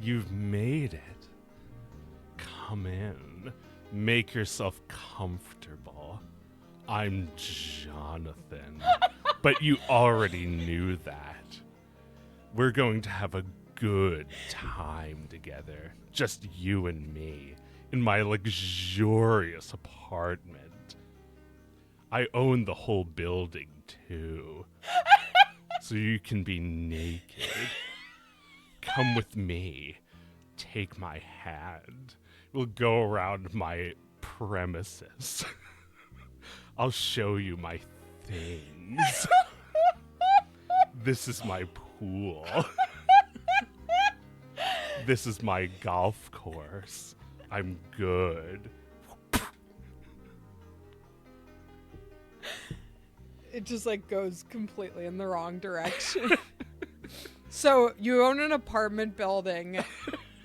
You've made it. Come in. Make yourself comfortable. I'm Jonathan. But you already knew that. We're going to have a good time together. Just you and me. In my luxurious apartment. I own the whole building, too. So you can be naked. Come with me. Take my hand. We'll go around my premises. I'll show you my things. This is my pool. This is my golf course. I'm good. It just like goes completely in the wrong direction. So you own an apartment building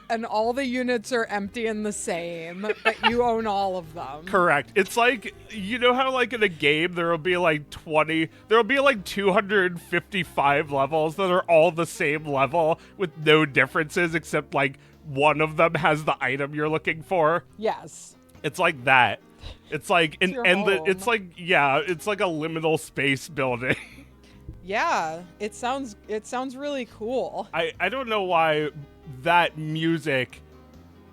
and all the units are empty and the same, but you own all of them. Correct. It's like, you know how like in a game there'll be like 255 levels that are all the same level with no differences except like one of them has the item you're looking for? Yes. It's like that. It's like it's like a liminal space building. Yeah, it sounds really cool. I don't know why that music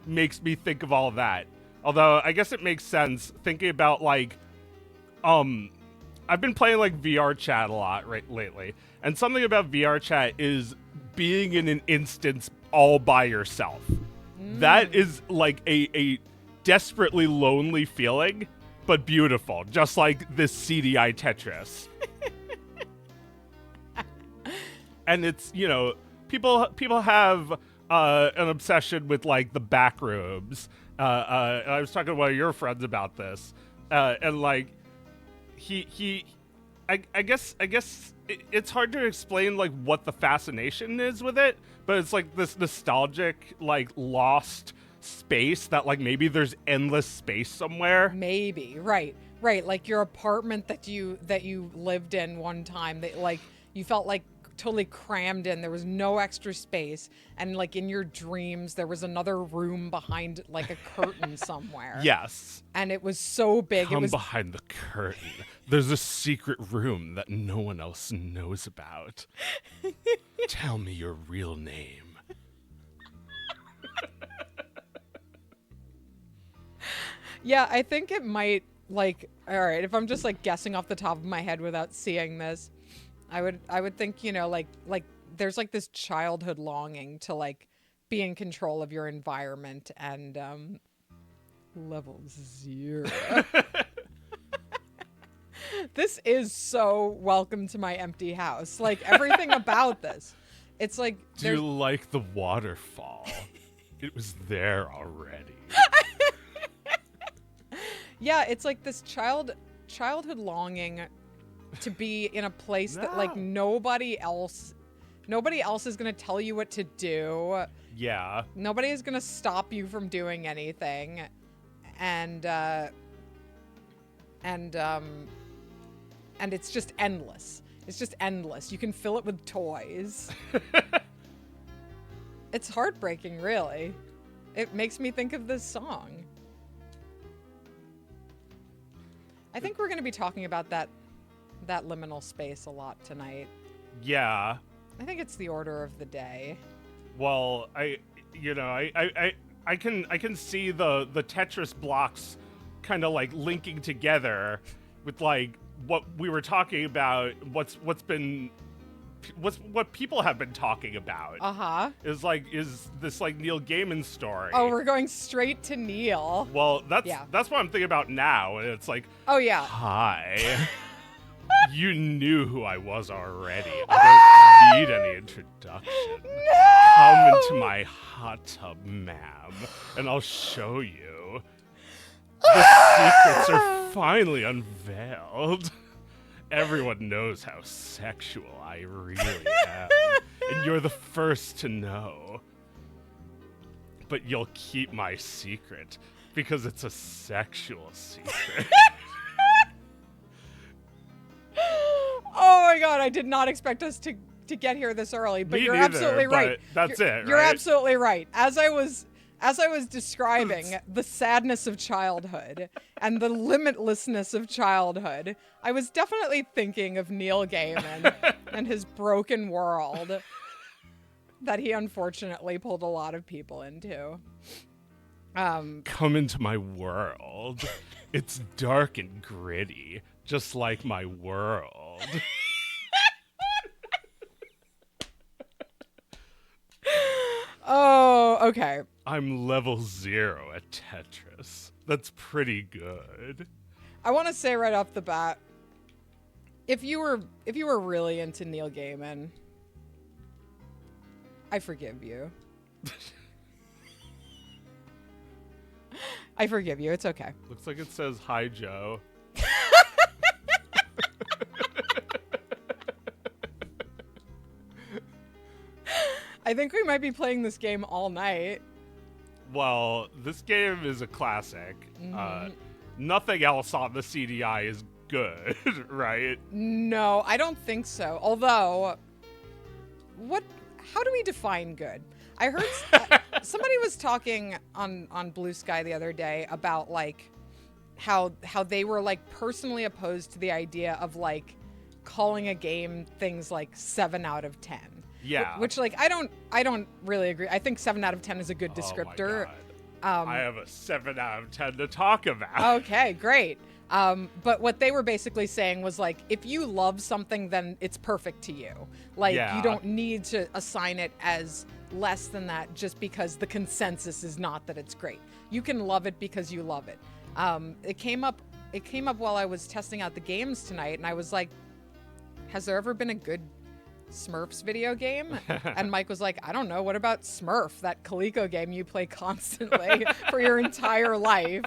makes me think of all of that. Although I guess it makes sense thinking about like I've been playing like VR chat a lot lately. And something about VR chat is being in an instance all by yourself. That is like a desperately lonely feeling, but beautiful, just like this CDI Tetris. And it's, you know, people have an obsession with like the back rooms. And I was talking to one of your friends about this, and like I guess it's hard to explain like what the fascination is with it, but it's like this nostalgic like lost space that like maybe there's endless space somewhere. Maybe right, like your apartment that you lived in one time that like you felt like totally crammed in. There was no extra space, and like in your dreams there was another room behind like a curtain somewhere. Yes. And it was so big. Come behind the curtain. There's a secret room that no one else knows about. Tell me your real name. Yeah, I think it might, like, all right, if I'm just like guessing off the top of my head without seeing this, I would think, you know, like there's like this childhood longing to like be in control of your environment and level 0. This is so welcome to my empty house. Like everything about this. It's like do you like the waterfall? It was there already. Yeah, it's like this childhood longing to be in a place that like nobody else is going to tell you what to do. Yeah. Nobody is going to stop you from doing anything. And it's just endless. It's just endless. You can fill it with toys. It's heartbreaking, really. It makes me think of this song. I think we're going to be talking about that liminal space a lot tonight. Yeah. I think it's the order of the day. Well, I can see the Tetris blocks kind of like linking together with like what we were talking about, what people have been talking about. Uh-huh. Is this like Neil Gaiman story. Oh, we're going straight to Neil. Well, that's what I'm thinking about now. And it's like, oh yeah. Hi. You knew who I was already. I don't need any introduction. No! Come into my hot tub, ma'am, and I'll show you. The secrets are finally unveiled. Everyone knows how sexual I really am, and you're the first to know. But you'll keep my secret, because it's a sexual secret. Oh my god, I did not expect us to to get here this early, but Me you're neither, absolutely right. but that's it, You're right? absolutely right. As I was describing the sadness of childhood and the limitlessness of childhood, I was definitely thinking of Neil Gaiman and his broken world that he unfortunately pulled a lot of people into. Come into my world. It's dark and gritty, just like my world. Oh, okay. I'm level 0 at Tetris. That's pretty good. I want to say right off the bat, if you were really into Neil Gaiman, I forgive you. I forgive you. It's okay. Looks like it says, "Hi, Joe." I think we might be playing this game all night. Well, this game is a classic. Nothing else on the CDI is good, right? No, I don't think so. Although, how do we define good? I heard somebody was talking on Blue Sky the other day about like how they were like personally opposed to the idea of like calling a game things like 7 out of 10. Yeah. Which like I don't really agree. I think 7 out of 10 is a good descriptor. Oh my God. I have a 7 out of 10 to talk about. Okay, great. But what they were basically saying was like, if you love something, then it's perfect to you. Like, you don't need to assign it as less than that just because the consensus is not that it's great. You can love it because you love it. It came up while I was testing out the games tonight, and I was like, has there ever been a good Smurfs video game? And Mike was like, I don't know. What about Smurf, that Coleco game you play constantly for your entire life?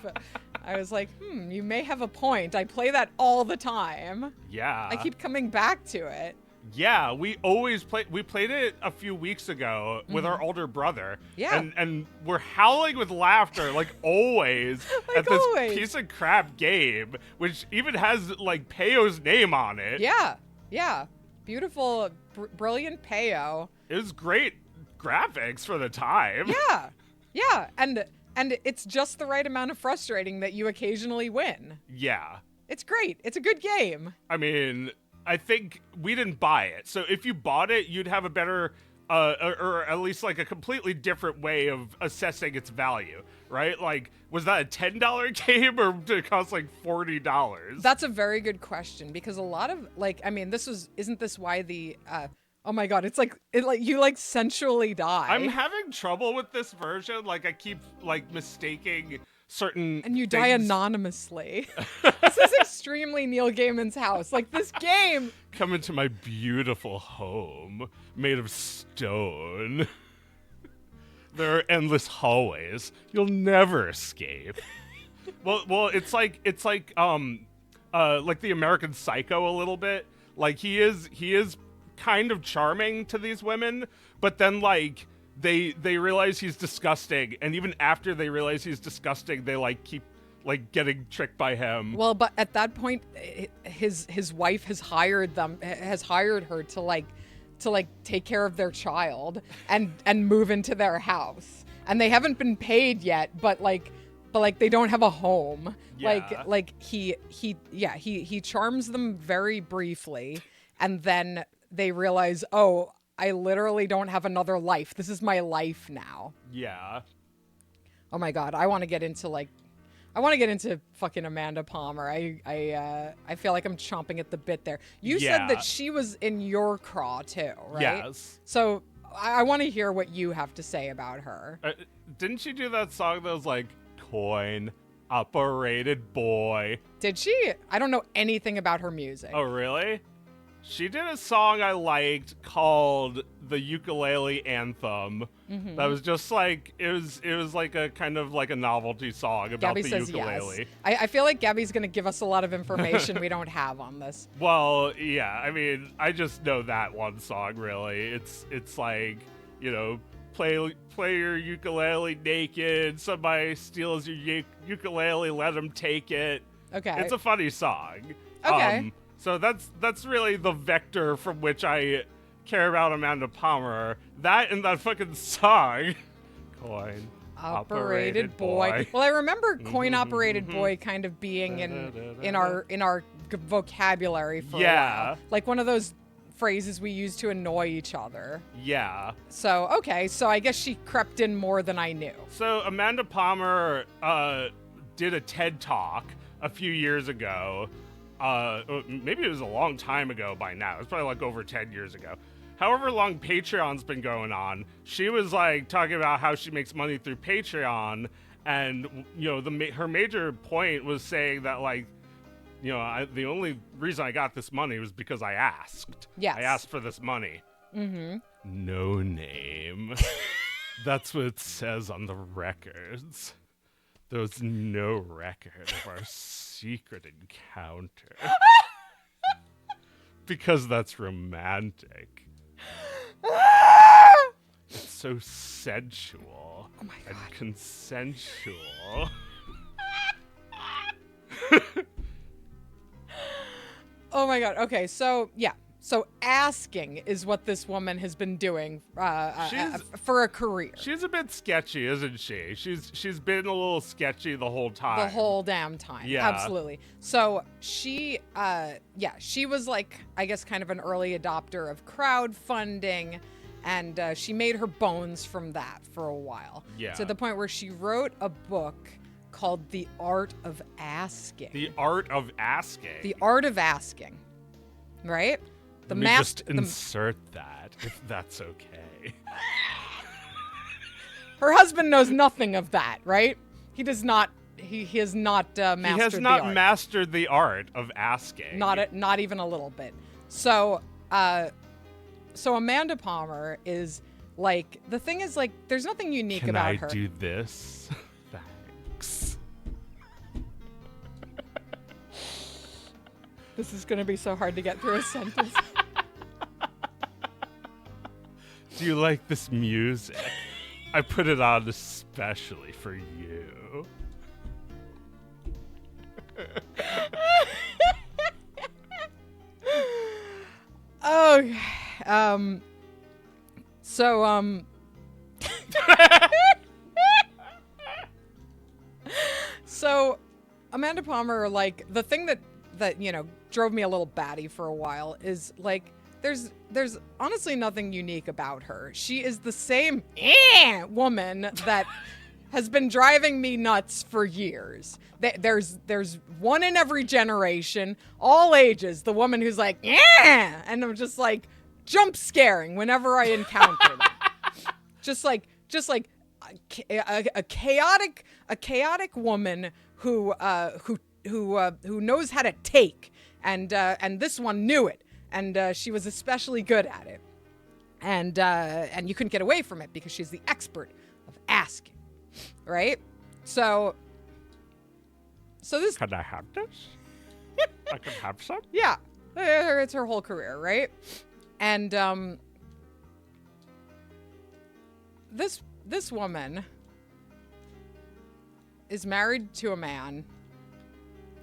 I was like, you may have a point. I play that all the time. Yeah. I keep coming back to it. Yeah, we always play. We played it a few weeks ago with our older brother. Yeah. And we're howling with laughter, like always, Like at this always. piece of crap game, which even has like Peyo's name on it. Yeah. Beautiful, brilliant Peyo. It was great graphics for the time. Yeah. And it's just the right amount of frustrating that you occasionally win. Yeah. It's great. It's a good game. I mean, I think we didn't buy it. So if you bought it, you'd have a better, or at least like a completely different way of assessing its value, right? Like, was that a $10 game or did it cost like $40? That's a very good question because a lot of like, I mean, isn't this why the, oh my God, it's like, you like sensually die. I'm having trouble with this version. Like, I keep like mistaking certain and you die things. anonymously. This is extremely Neil Gaiman's house. Like this game. Come into my beautiful home made of stone. There are endless hallways. You'll never escape. Well, it's like the American Psycho a little bit. Like he is kind of charming to these women, but then like they realize he's disgusting, and even after they realize he's disgusting, they like keep like getting tricked by him. Well, but at that point, his wife has hired her to like take care of their child and move into their house, and they haven't been paid yet, but they don't have a home. Yeah. Like he charms them very briefly, and then they realize, oh, I literally don't have another life. This is my life now. Yeah. Oh my God, I want to get into fucking Amanda Palmer. I feel like I'm chomping at the bit there. You said that she was in your craw too, right? Yes. So I want to hear what you have to say about her. Didn't she do that song that was like, coin operated boy? Did she? I don't know anything about her music. Oh, really? She did a song I liked called The Ukulele Anthem. Mm-hmm. That was just like, it was like a kind of like a novelty song about Gabby the says ukulele. Yes. I feel like Gabby's going to give us a lot of information we don't have on this. Well, yeah, I mean, I just know that one song, really. It's like, you know, play your ukulele naked, somebody steals your ukulele, let them take it. Okay. It's a funny song. Okay. So that's really the vector from which I care about Amanda Palmer. That and that fucking song. Coin. Operated boy. Well, I remember coin operated boy kind of being in our vocabulary for a while. Like one of those phrases we use to annoy each other. Yeah. So, okay, so I guess she crept in more than I knew. So Amanda Palmer did a TED Talk a few years ago. Maybe it was a long time ago by now. It's probably like over 10 years ago. However long Patreon's been going on, she was like talking about how she makes money through Patreon, and you know, her major point was saying that like, you know, the only reason I got this money was because I asked. Yes. I asked for this money. Mm-hmm. No name. That's what it says on the records. There's no record of our secret encounter. Because that's romantic. It's so sensual and consensual. Oh my god. Okay, so yeah. So asking is what this woman has been doing for a career. She's a bit sketchy, isn't she? She's been a little sketchy the whole time. The whole damn time. Yeah. Absolutely. So she was like, I guess, kind of an early adopter of crowdfunding, and she made her bones from that for a while. Yeah. To the point where she wrote a book called The Art of Asking. The Art of Asking. The Art of Asking. Right? Let me just insert that, if that's okay. Her husband knows nothing of that, right? He does not. He has not mastered the art. He has not mastered the art of asking. Not even a little bit. So, so Amanda Palmer is like, the thing is like, there's nothing unique about her. Can I do this? Thanks. This is going to be so hard to get through a sentence. Do you like this music? I put it on especially for you. Oh, so Amanda Palmer, like, the thing that you know drove me a little batty for a while is like there's honestly nothing unique about her. She is the same woman that has been driving me nuts for years. There's one in every generation, all ages, the woman who's like, and I'm just like jump scaring whenever I encounter them. just like a chaotic woman who knows how to take, and this one knew it, and she was especially good at it, and you couldn't get away from it because she's the expert of asking, right? So this. Can I have this? I can have some? Yeah, it's her whole career, right? And this woman is married to a man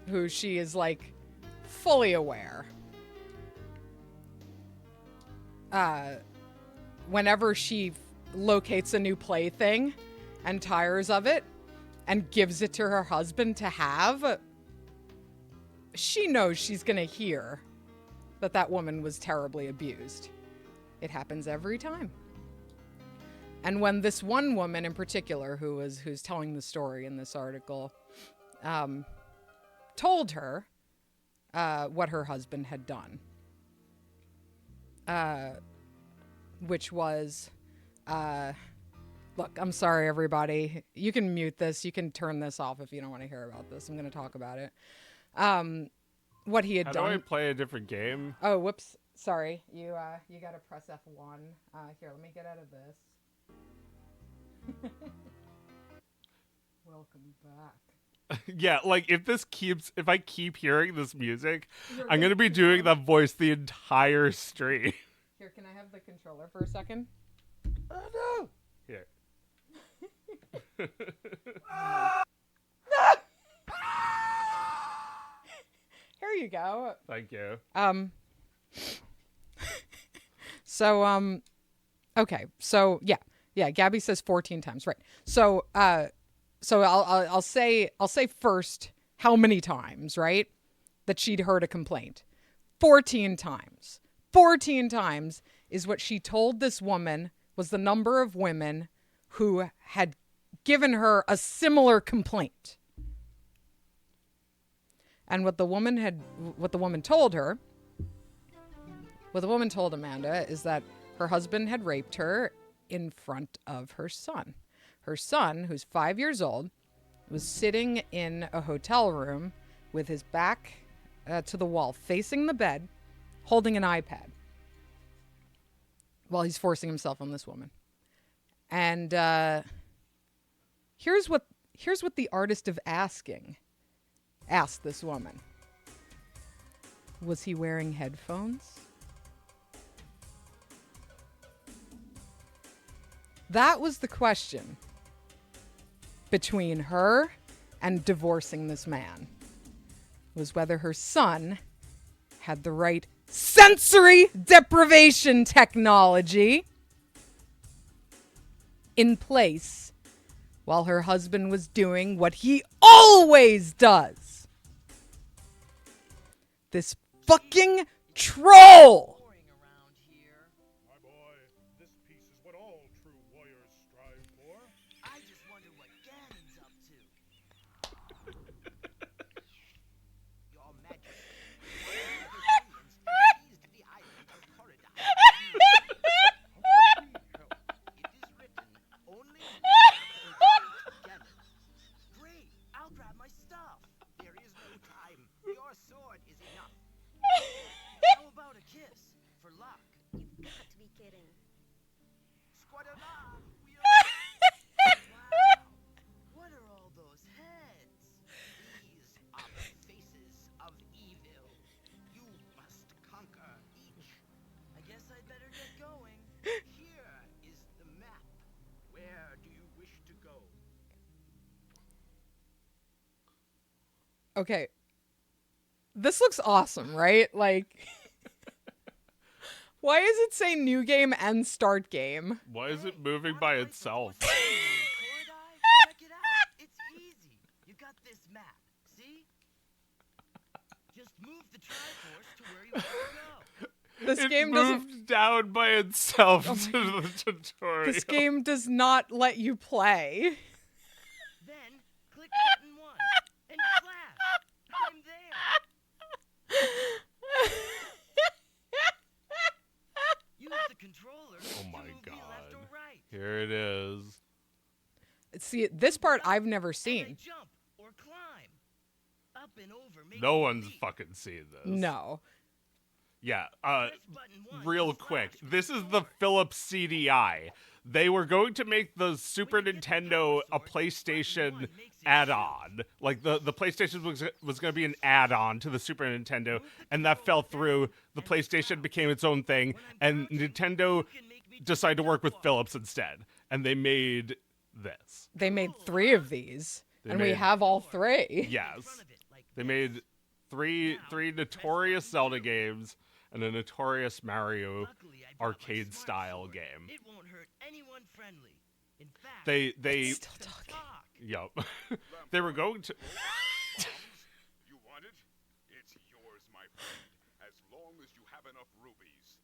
who she is like fully aware whenever she locates a new plaything and tires of it and gives it to her husband to have, she knows she's gonna hear that woman was terribly abused. It happens every time. And when this one woman in particular, who's telling the story in this article, told her what her husband had done, which was, look, I'm sorry, everybody. You can mute this. You can turn this off if you don't want to hear about this. I'm going to talk about it. What he had done. How do I play a different game? Oh, whoops. Sorry. You got to press F1. Here, let me get out of this. Welcome back. Yeah, like if I keep hearing this music, I'm going to be doing that voice the entire stream. Here, can I have the controller for a second? Oh no. Here. Here you go. Thank you. So, okay. So, yeah. Yeah, Gabby says 14 times, right. So, I'll say first how many times, right? That she'd heard a complaint. 14 times. 14 times is what she told this woman was the number of women who had given her a similar complaint. And what the woman told Amanda is that her husband had raped her in front of her son. Her son, who's 5 years old, was sitting in a hotel room with his back to the wall, facing the bed, holding an iPad while he's forcing himself on this woman. And here's what the artist of asking asked this woman. Was he wearing headphones? That was the question between her and divorcing this man, was whether her son had the right sensory deprivation technology in place while her husband was doing what he always does. This fucking troll! My boy, this piece is what all true warriors strive for. I just wonder what Ganon's up to. Your Majesty, one of the seized the island of Corridai. It is written only Ganon. Great, I'll grab my stuff. There is no time. Your sword is enough. How about a kiss for luck? You've got to be kidding. Squadala, we are... Wow, what are all those heads? These are the faces of evil. You must conquer each. I guess I'd better get going. Here is the map. Where do you wish to go? Okay. This looks awesome, right? Like, why does it say new game and start game? Why is it moving by itself? Check it out. It's easy. You got this map. See? Just move the Triforce to where you want to go. This It game doesn't. moved down by itself to the tutorial. This game does not let you play. Then click button 1 and clap. I'm there. Use the controller Oh to my move me left or God. right. Here it is. See, this part I've never And seen. I jump or climb. Up and over makes No me one's leap. fucking seen this. No. Yeah, Press button 1 real to quick. slash This with is the the sword. Philips CDI. They were going to make the Super Nintendo a PlayStation add-on. Like, the PlayStation was going to be an add-on to the Super Nintendo, and that fell through. The PlayStation became its own thing, and Nintendo decided to work with Philips instead. And they made this. They made 3 of these, and we made- have all 3. Yes. They made three notorious Zelda games and a notorious Mario arcade-style game. It won't hurt anyone friendly. In fact, They Still talking. talk. Yup. They were going to. You want it? It's yours, my friend. As long as you have enough rubies.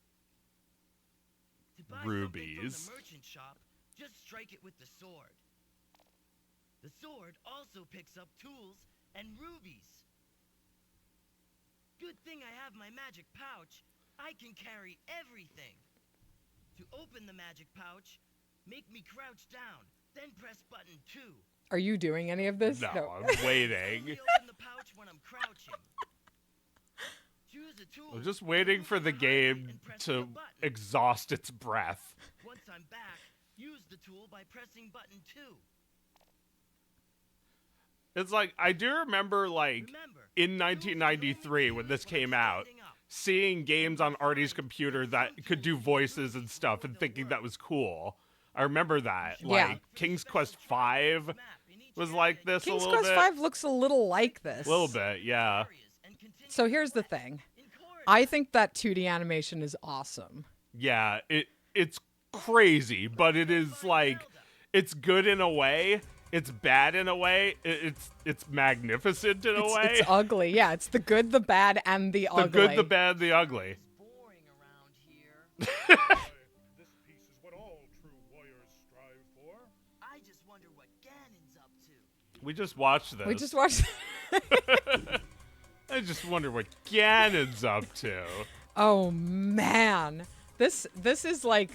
To buy something Rubies. from the merchant shop, just strike it with the sword. The sword also picks up tools and rubies. Good thing I have my magic pouch. I can carry everything. To open the magic pouch, make me crouch down, then press button 2. Are you doing any of this? No, I'm waiting. Only open the pouch when I'm crouching. Choose a tool. I'm just waiting for the game and press to the button. exhaust its breath. Once I'm back, use the tool by pressing button 2. It's like, I do remember, like, Remember, in 1993 when this came out, seeing games on Artie's computer that could do voices and stuff and thinking that was cool. I remember that. Yeah. Like, King's Quest V was like this King's a little Quest bit. V looks a little like this. A little bit, yeah. So here's the thing. I think that 2D animation is awesome. Yeah, it's crazy, but it is like it's good in a way, it's bad in a way, it's magnificent in a way. It's ugly. Yeah, it's the good, the bad, and the The ugly. good, the bad, the ugly. It's boring around here. This piece is what all true warriors strive for. I just wonder what Ganon's up to. We just watched this. We just watched. I just wonder what Ganon's up to. Oh man, this is like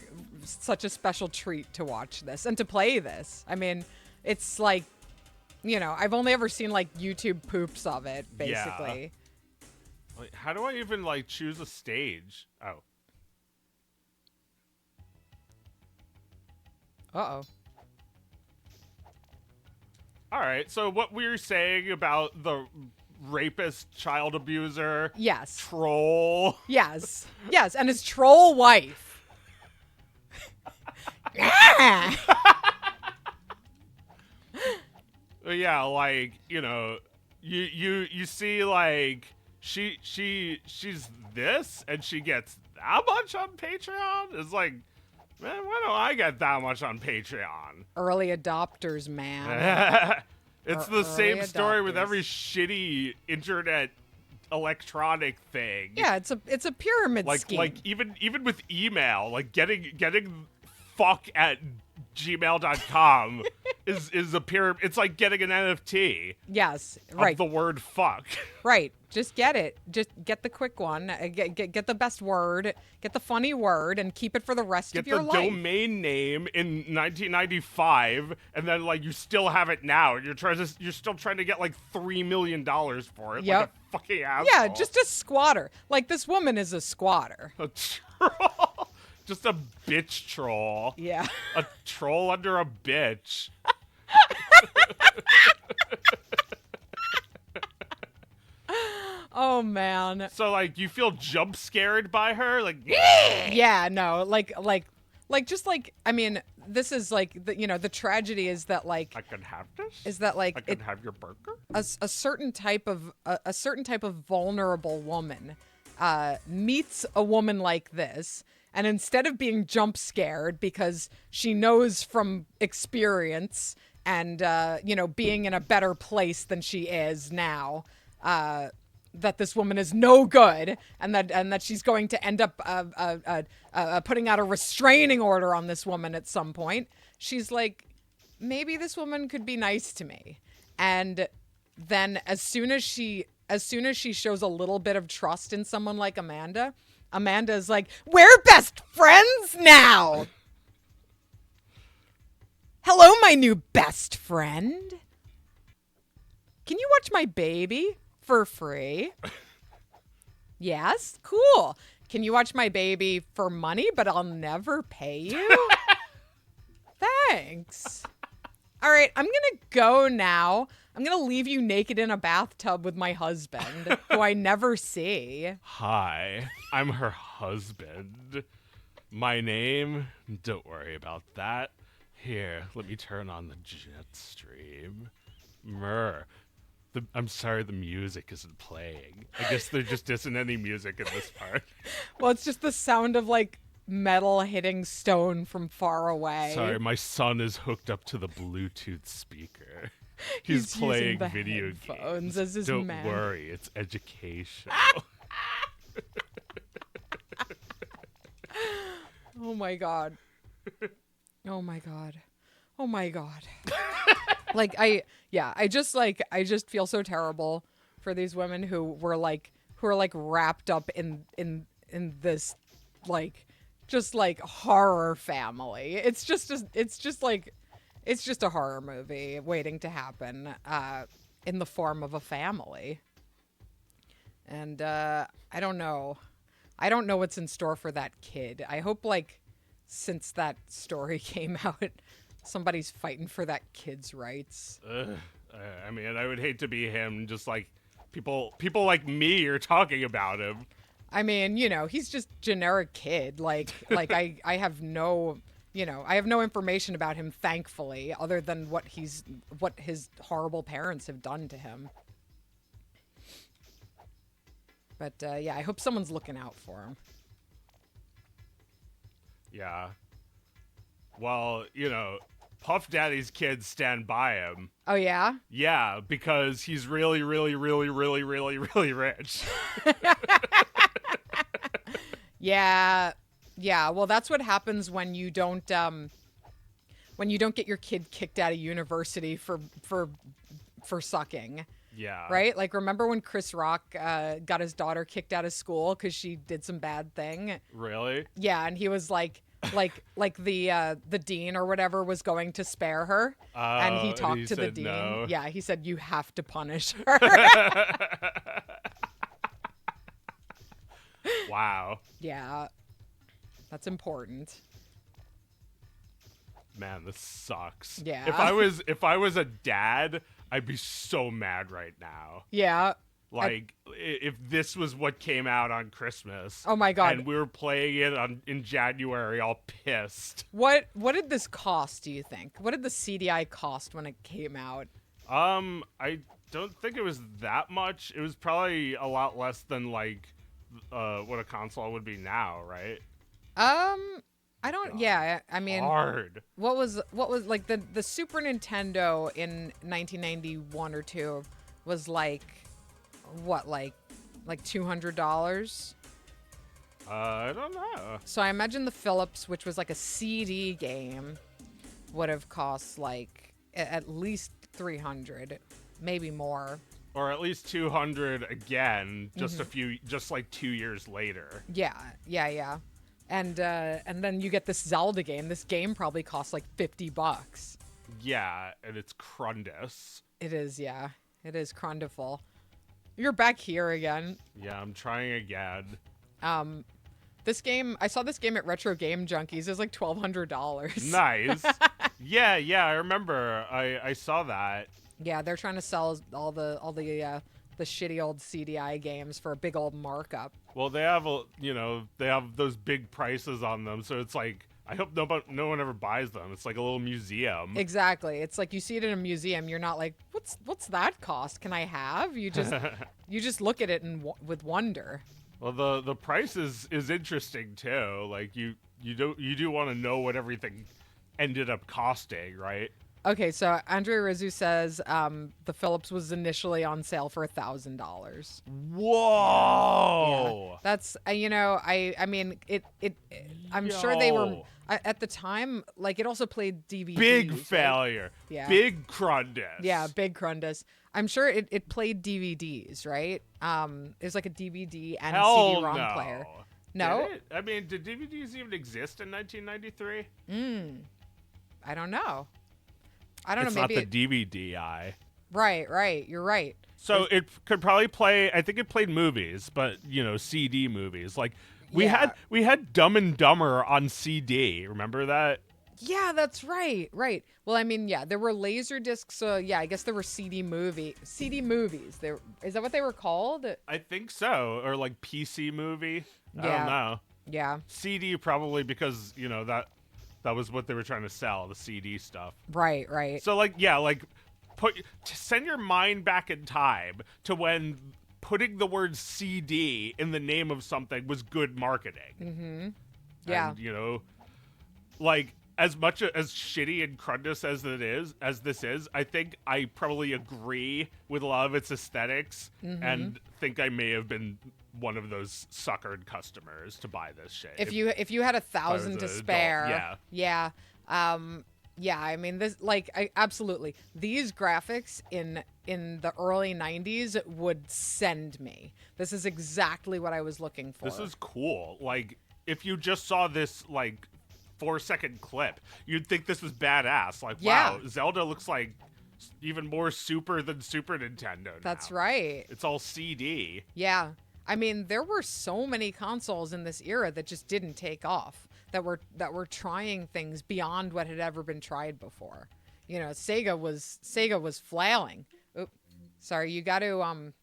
such a special treat to watch this and to play this. I mean, it's like, you know, I've only ever seen like YouTube poops of it, basically. Like, how do I even like choose a stage? Oh. Uh-oh. All right. So what we were saying about the rapist, child abuser, Yes. troll. Yes. Yes, and his troll wife. Yeah. Yeah, like, you know, you see like she's this and she gets that much on Patreon? It's like, man, why don't I get that much on Patreon? Early adopters, man. It's the Early same story with adopters. every shitty internet electronic thing. Yeah, it's a pyramid Like scheme. like even with email, like getting fuck at gmail.com is a pyramid. It's like getting an NFT Yes, of right. the word fuck. Right. Just get it. Just get the quick one. Get the best word. Get the funny word, and keep it for the rest Get of your the life. domain name in 1995, and then like you still have it now. You're still trying to get like $3 million for it. Yep. Like a fucking asshole. Yeah, just a squatter. Like this woman is a squatter. a troll. Just a bitch troll. Yeah. A troll under a bitch. Oh man. So like you feel jump scared by her, like Yeah. No. Just like I mean, this is like the tragedy is that like I can have this. is that like I can have your burger. a certain type of a certain type of vulnerable woman meets a woman like this, and instead of being jump scared because she knows from experience and being in a better place than she is now, that this woman is no good, and that she's going to end up putting out a restraining order on this woman at some point, she's like, maybe this woman could be nice to me. And then as soon as she shows a little bit of trust in someone like Amanda's like, we're best friends now. Hello, my new best friend. Can you watch my baby for free? Yes? Cool. Can you watch my baby for money, but I'll never pay you? Thanks. All right, I'm going to go now. I'm going to leave you naked in a bathtub with my husband, who I never see. Hi, I'm her husband. My name? Don't worry about that. Here, let me turn on the jet stream. I'm sorry the music isn't playing. I guess there just isn't any music in this part. Well, it's just the sound of like metal hitting stone from far away. Sorry, my son is hooked up to the Bluetooth speaker. He's playing using the video headphones games. as his Don't man. worry, it's educational. Oh my god. Oh my god. Oh my god. I just feel so terrible for these women who are like wrapped up in this like just like horror family. It's just a horror movie waiting to happen in the form of a family. And I don't know what's in store for that kid. I hope like since that story came out, somebody's fighting for that kid's rights. I mean, I would hate to be him. Just like people like me are talking about him. I mean, he's just generic kid. Like I have no, I have no information about him, thankfully, other than what his horrible parents have done to him. But yeah, I hope someone's looking out for him. Yeah. Well, Puff Daddy's kids stand by him. Oh yeah. Yeah, because he's really, really, really, really, really, really rich. Yeah. Yeah. Well, that's what happens when you don't get your kid kicked out of university for sucking. Yeah. Right? Like, remember when Chris Rock got his daughter kicked out of school because she did some bad thing? Really? Yeah, and he was like the dean or whatever was going to spare her, and he and talked he to the said dean. no. Yeah, he said you have to punish her. Wow. Yeah, that's important. Man, this sucks. Yeah. If I was a dad, I'd be so mad right now. Yeah. Like if this was what came out on Christmas. Oh my God. And we were playing it in January, all pissed. What did this cost? Do you think? What did the CDI cost when it came out? I don't think it was that much. It was probably a lot less than like what a console would be now, right? I don't. Yeah, I mean, hard. What was like the Super Nintendo in 1991 or 2 was like what like $200? I don't know. So I imagine the Philips, which was like a CD game, would have cost like at least 300, maybe more. Or at least 200 again, Mm-hmm. just like 2 years later. Yeah. And then you get this Zelda game. This game probably costs like $50. Yeah, and it's Crundus. It is, yeah. It is crundiful. You're back here again. Yeah, I'm trying again. This game, I saw this game at Retro Game Junkies. It was like $1,200. Nice. yeah, I remember. I saw that. Yeah, they're trying to sell all the shitty old CDI games for a big old markup. Well, they have they have those big prices on them, so it's like I hope no one ever buys them. It's like a little museum. Exactly. It's like you see it in a museum. You're not like, what's that cost? Can I have? You just look at it with wonder. Well, the price is interesting too. Like you do want to know what everything ended up costing, right? Okay, so Andre Rizzu says the Philips was initially on sale for $1,000. Whoa! Yeah. That's I mean it I'm sure they were at the time, like, it also played DVDs. Big right? failure. Yeah. Big Crundus. Yeah, big Crundus. I'm sure it played DVDs, right? It was like a DVD and Hell CD-ROM no. player. No? Did it? I mean, did DVDs even exist in 1993? I don't know. I don't It's know. Maybe not the DVD eye. Right. You're right. So it could probably play. I think it played movies, but CD movies. Like we Yeah. had Dumb and Dumber on CD. Remember that? Yeah, that's right. Right. Well, I mean, yeah, there were laser discs. So yeah, I guess there were CD movies. Is that what they were called? I think so, or like PC movie. I Yeah. don't know. Yeah. CD probably because that was what they were trying to sell, the CD stuff. Right. So send your mind back in time to when putting the word CD in the name of something was good marketing. Mm-hmm. Yeah. And, like as much as shitty and Crundus as this is, I think I probably agree with a lot of its aesthetics and think I may have been one of those suckered customers to buy this shit. If you had 1,000 to an spare, adult, yeah. I mean, this, like, absolutely. These graphics in the early 90s would send me. This is exactly what I was looking for. This is cool. Like, if you just saw this, like, 4-second clip, you'd think this was badass. Like, Yeah. wow, Zelda looks like even more super than Super Nintendo now. That's right. It's all CD. Yeah. I mean, there were so many consoles in this era that just didn't take off. That were trying things beyond what had ever been tried before. Sega was flailing. Oop. Sorry, you got to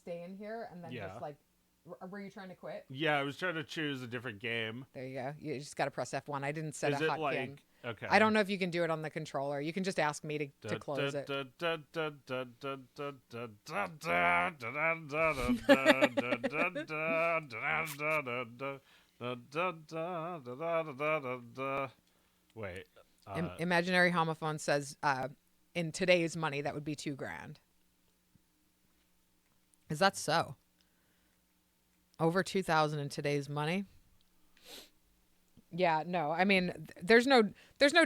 stay in here and then just like, were you trying to quit? Yeah, I was trying to choose a different game. There you go. You just got to press F1. I didn't set Is a it hotkey. like Okay. I don't know if you can do it on the controller. You can just ask me to close it. Wait. Imaginary homophone says, in today's money, that would be $2,000. Is that so? Over 2,000 in today's money? Yeah, no. I mean, there's no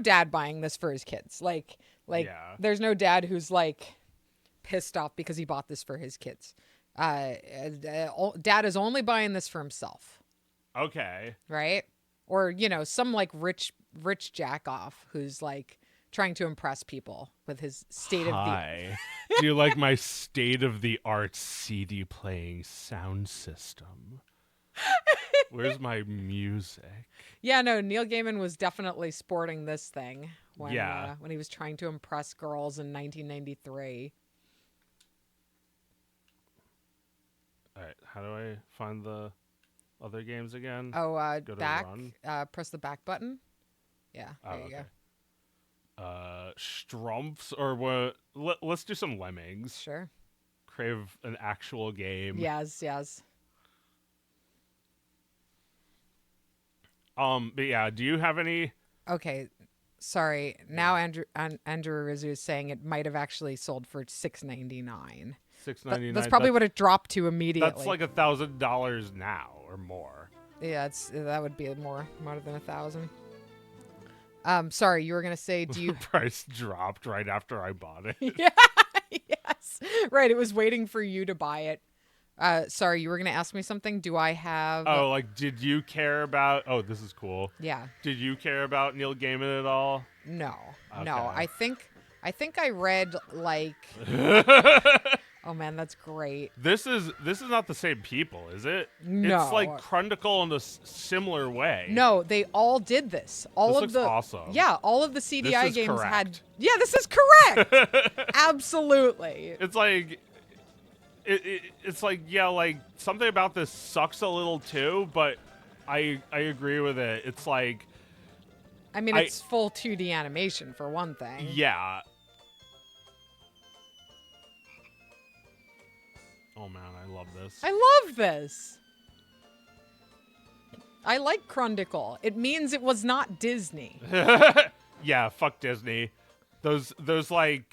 dad buying this for his kids. Like Yeah. there's no dad who's like pissed off because he bought this for his kids. Dad is only buying this for himself, Okay. right? Or, you know, some like rich jack off who's like trying to impress people with his state of the Hi. Do you like my state-of-the-art CD playing sound system? Where's my music? Yeah, no, Neil Gaiman was definitely sporting this thing when Yeah. when he was trying to impress girls in 1993. All right. How do I find the other games again? Oh, Go to back. run. Press the back button. Yeah, there Oh, you okay. go. Strumps or what? Let's do some Lemmings. Sure. Crave an actual game. Yes. But yeah, do you have any? Okay. Sorry. Now Andrew Rizzu is saying it might have actually sold for $6.99. $6.99. That's probably what it dropped to immediately. That's like $1,000 now or more. Yeah, that would be more than 1,000. Sorry, you were gonna say, do you? Price dropped right after I bought it. Yeah. Yes. Right. It was waiting for you to buy it. Sorry, you were gonna ask me something. Do I have? Oh, like, did you care about? Oh, this is cool. Yeah. Did you care about Neil Gaiman at all? No. Okay. No. I think I read like. Oh man, that's great. This is not the same people, is it? No. It's like Crundicle in a similar way. No, they all did this. All This of looks the awesome. Yeah, all of the CDI is games had. correct. Yeah, this is correct. Absolutely. It's like it's like, yeah, like something about this sucks a little too, but I agree with it. It's like, I mean, it's full 2D animation for one thing. yeah. Oh man, I love this. I love this. I like Crundicle. It means it was not Disney. Yeah, fuck Disney. Those like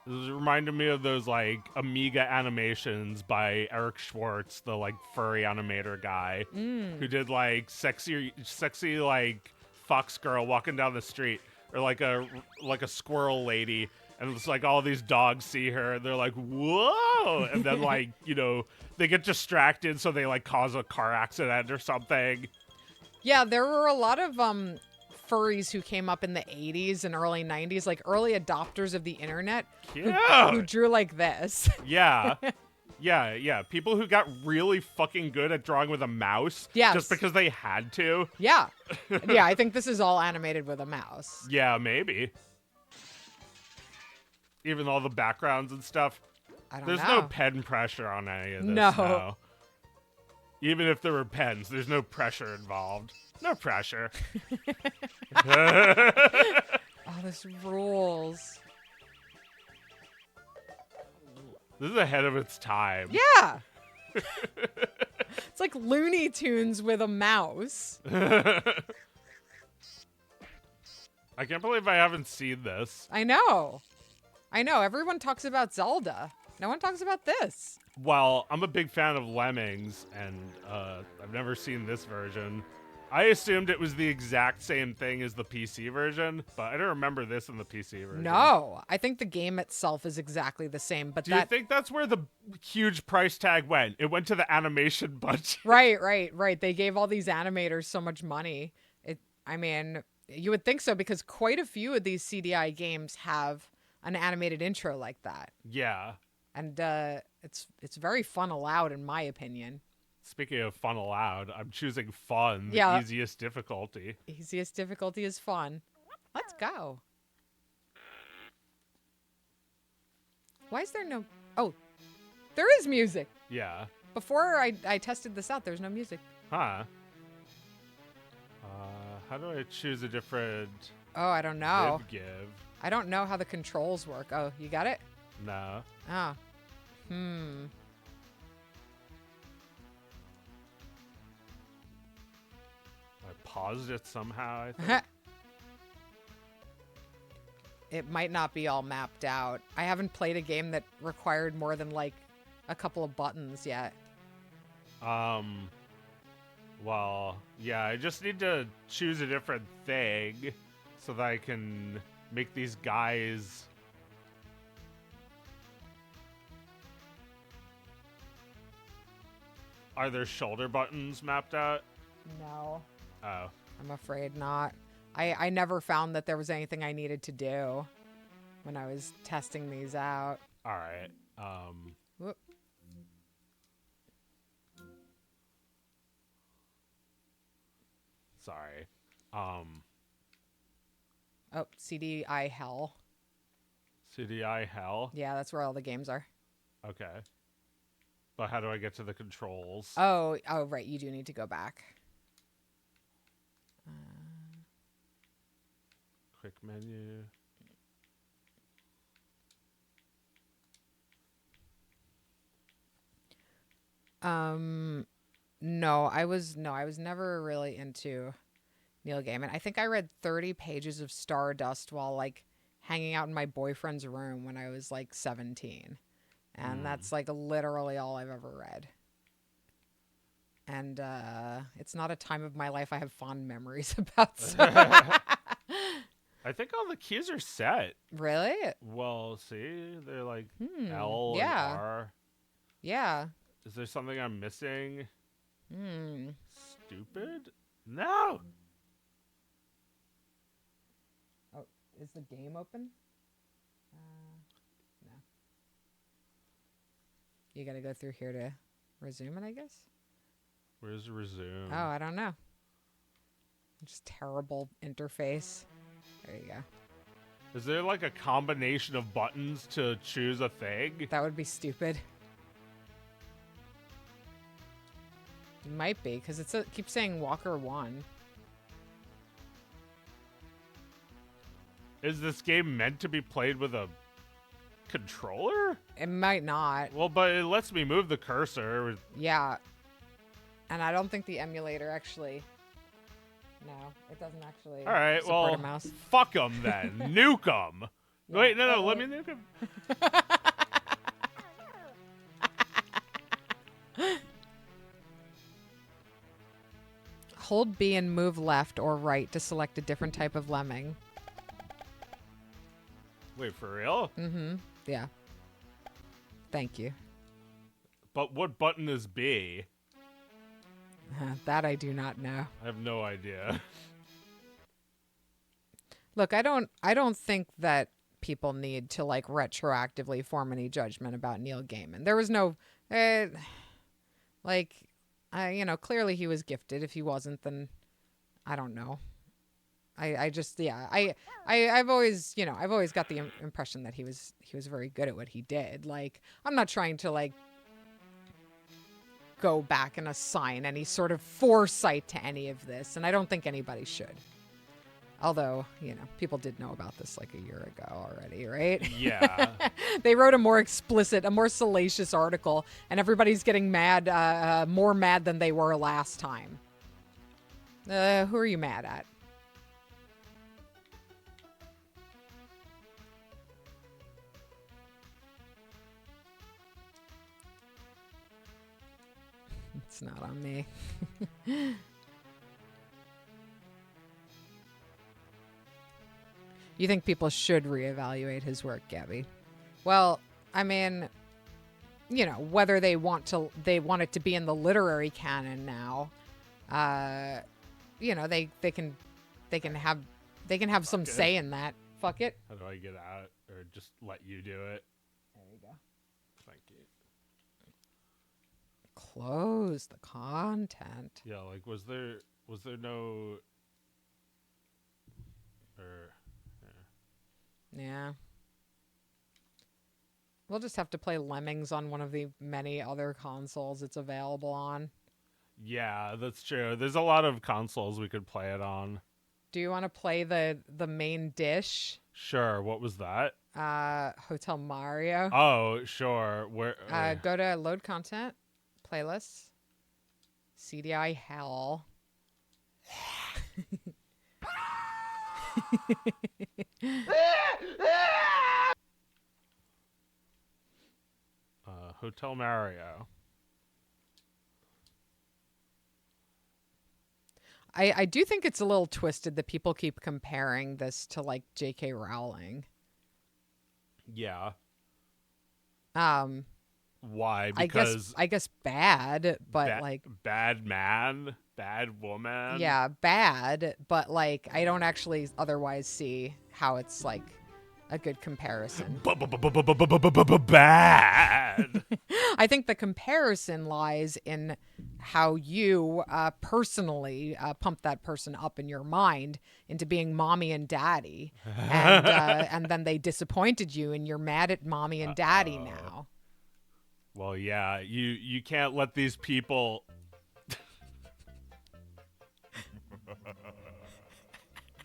This reminded me of those like Amiga animations by Eric Schwartz, the like furry animator guy who did like sexy like fox girl walking down the street, or like a squirrel lady, and it's like all these dogs see her and they're like, whoa, and then like, you know, they get distracted, so they like cause a car accident or something. Yeah, there were a lot of furries who came up in the 80s and early 90s, like early adopters of the internet Yeah. who drew like this. Yeah. Yeah. People who got really fucking good at drawing with a mouse Yes. just because they had to. Yeah. Yeah, I think this is all animated with a mouse. Yeah, maybe. Even all the backgrounds and stuff. I don't There's know. no pen pressure on any of this. No. No. Even if there were pens, there's no pressure involved. No pressure. Oh, this rules. This is ahead of its time. Yeah. It's like Looney Tunes with a mouse. I can't believe I haven't seen this. I know. Everyone talks about Zelda. No one talks about this. Well, I'm a big fan of Lemmings, and I've never seen this version. I assumed it was the exact same thing as the PC version, but I don't remember this in the PC version. No, I think the game itself is exactly the same, but Do you think that's where the huge price tag went? It went to the animation budget. Right. They gave all these animators so much money. I mean, you would think so, because quite a few of these CDI games have an animated intro like that. Yeah. And it's very fun aloud, in my opinion. Speaking of fun aloud, I'm choosing fun, the Yeah. easiest difficulty. Easiest difficulty is fun. Let's go. Why is there no... Oh, there is music. Yeah. Before I tested this out, there's no music. Huh. How do I choose a different Oh, I don't know. Viv give? I don't know how the controls work. Oh, you got it? No. Oh. I paused it somehow, I think. It might not be all mapped out. I haven't played a game that required more than like a couple of buttons yet. Well, yeah, I just need to choose a different thing so that I can make these guys. Are there shoulder buttons mapped out? No. Oh. I'm afraid not. I never found that there was anything I needed to do when I was testing these out. All right. Whoop. Sorry. Oh, CDI hell. CDI hell? Yeah, that's where all the games are. Okay. But how do I get to the controls? Oh, right. You do need to go back. Quick menu. No, I was never really into Neil Gaiman. I think I read 30 pages of Stardust while like hanging out in my boyfriend's room when I was like 17. And that's like literally all I've ever read. And it's not a time of my life I have fond memories about. So. I think all the keys are set. Really? Well, see, they're like L yeah. and R. Yeah. Is there something I'm missing? Hmm. Stupid? No. Oh, is the game open? No. You got to go through here to resume it, I guess. Where's resume? Oh, I don't know. Just terrible interface. There you go. Is there like a combination of buttons to choose a thing? That would be stupid. It might be, because it keeps saying Walker 1. Is this game meant to be played with a controller? It might not. Well, but it lets me move the cursor. Yeah. And I don't think the emulator actually... No, it doesn't actually All right, support well, a mouse. fuck them then. Nuke them. Yeah. Wait, no, let me nuke them. Hold B and move left or right to select a different type of lemming. Wait, for real? Mm-hmm. Yeah. Thank you. But what button is B? That I do not know. I have no idea. Look, I don't think that people need to like retroactively form any judgment about Neil Gaiman. There was no clearly he was gifted. If he wasn't, then I don't know. I've always got the impression that he was very good at what he did. Like, I'm not trying to like go back and assign any sort of foresight to any of this, and I don't think anybody should. Although, people did know about this like a year ago already, right? Yeah. They wrote a more explicit, a more salacious article, and everybody's getting mad, more mad than they were last time. Who are you mad at? It's not on me. You think people should reevaluate his work, Gabby? Well, I mean, whether they want it to be in the literary canon now, they can have some say in that. Fuck it. How do I get out, or just let you do it? There you go. Thank you. Close the content. Yeah, like was there no Yeah. We'll just have to play Lemmings on one of the many other consoles it's available on. Yeah, that's true. There's a lot of consoles we could play it on. Do you want to play the main dish? Sure. What was that? Hotel Mario. Oh, sure. Where? Go to load content, playlists, CDI hell. Hotel Mario. I do think it's a little twisted that people keep comparing this to like J.K. Rowling. Yeah. Um, Why? Because I guess bad, but like bad man, bad woman. yeah, bad, but like I don't actually otherwise see how it's like a good comparison. Bad. I think the comparison lies in how you personally pump that person up in your mind into being mommy and daddy, and then they disappointed you, and you're mad at mommy and daddy now. Well, yeah, you can't let these people.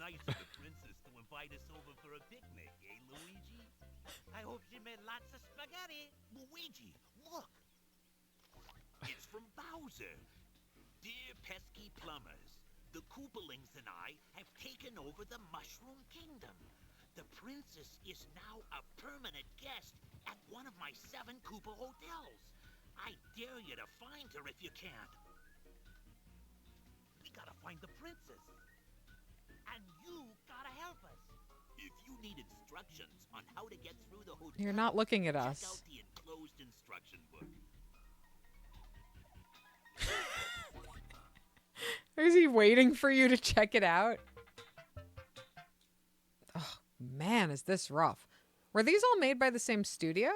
Nice of the princess to invite us over for a picnic, eh, Luigi? I hope she made lots of spaghetti. Luigi, look! It's from Bowser. Dear pesky plumbers, the Koopalings and I have taken over the Mushroom Kingdom. The princess is now a permanent guest at one of my 7 Koopa hotels. I dare you to find her if you can. We gotta find the princess. And you gotta help us. If you need instructions on how to get through the hotel, You're not looking at check us. out the enclosed instruction book. Is he waiting for you to check it out? Oh man, is this rough? Were these all made by the same studio?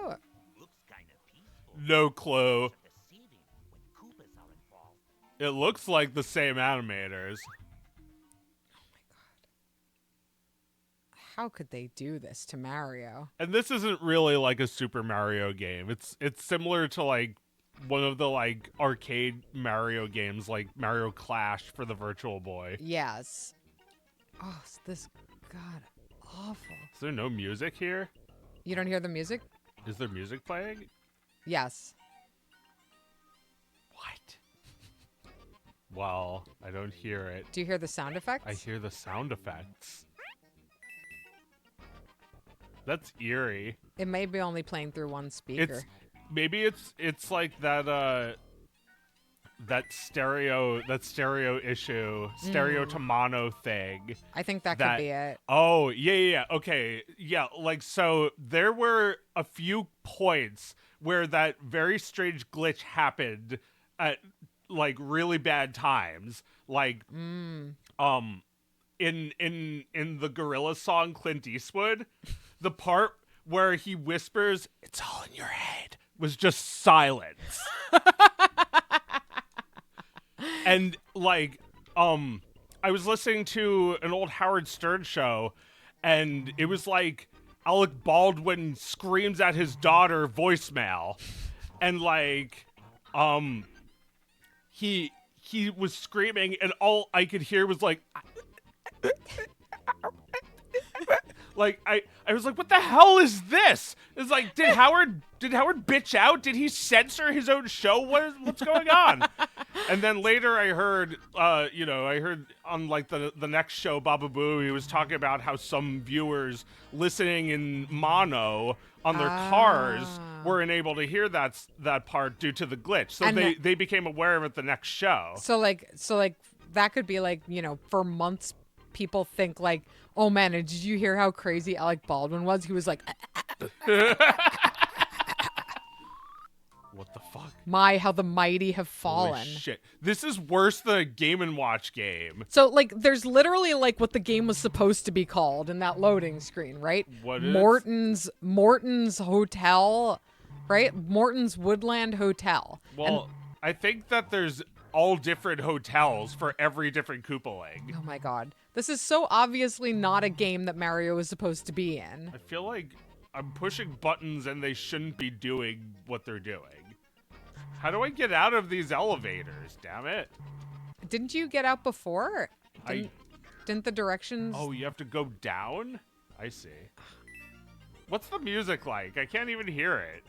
Looks kind of peaceful. No clue. Deceiving when Koopas are involved. It looks like the same animators. How could they do this to Mario? And this isn't really like a Super Mario game. It's similar to like one of the like arcade Mario games, like Mario Clash for the Virtual Boy. Yes. Oh, is this god awful. Is there no music here? You don't hear the music? Is there music playing? Yes. What? Well, I don't hear it. Do you hear the sound effects? I hear the sound effects. That's eerie. It may be only playing through one speaker. Maybe it's like that stereo issue, stereo to mono thing. I think that could be it. Oh, yeah. Okay. Yeah, like so there were a few points where that very strange glitch happened at like really bad times. Like in the Gorilla song Clint Eastwood, the part where he whispers, "It's all in your head," was just silence. And like I was listening to an old Howard Stern show, and it was like Alec Baldwin screams at his daughter voicemail, and like he was screaming, and all I could hear was like like I was like, what the hell is this? It's like, did Howard bitch out? Did he censor his own show? What's going on? And then later I heard on like the next show, Baba Boo, he was talking about how some viewers listening in mono on their cars weren't able to hear that part due to the glitch. So And they became aware of it the next show. So like that could be like, for months people think like, oh man, and did you hear how crazy Alec Baldwin was? He was like, What the fuck? my, how the mighty have Holy fallen. shit. This is worse than a Game & Watch game. So like there's literally like what the game was supposed to be called in that loading screen, right? What is? Morton's Hotel, right? Morton's Woodland Hotel. Well, I think that there's all different hotels for every different Koopaling. Oh my god. This is so obviously not a game that Mario is supposed to be in. I feel like I'm pushing buttons and they shouldn't be doing what they're doing. How do I get out of these elevators? Damn it. Didn't you get out before? Didn't the directions? Oh, you have to go down? I see. What's the music like? I can't even hear it.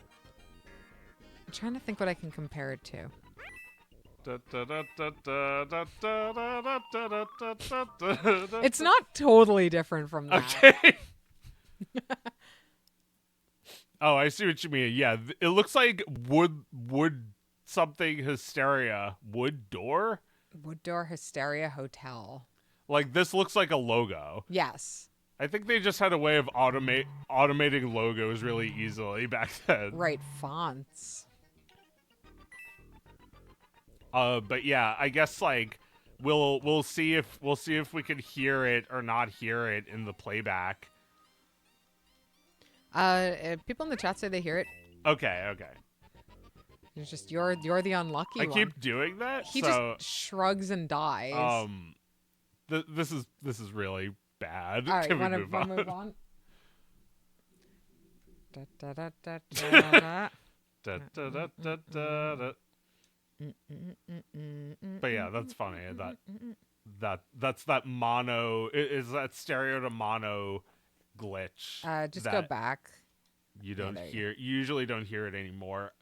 I'm trying to think what I can compare it to. It's not totally different from that. Okay. Oh, I see what you mean. Yeah, it looks like wood something hysteria. Wood door? Wood Door Hysteria Hotel. Like this looks like a logo. Yes. I think they just had a way of automating logos really easily back then. Right, fonts. But yeah, I guess like we'll see if we can hear it or not hear it in the playback. People in the chat say they hear it. Okay. It's just you're the unlucky I one. keep doing that. He so, just shrugs and dies. This is really bad. All right, Can we wanna move on? move on? Da, da, da, da, da, da. Da, da, da, da, da, da. But yeah, that's funny. That's that mono. Is that stereo to mono glitch? Just that go back. You don't there you hear. You usually don't hear it anymore.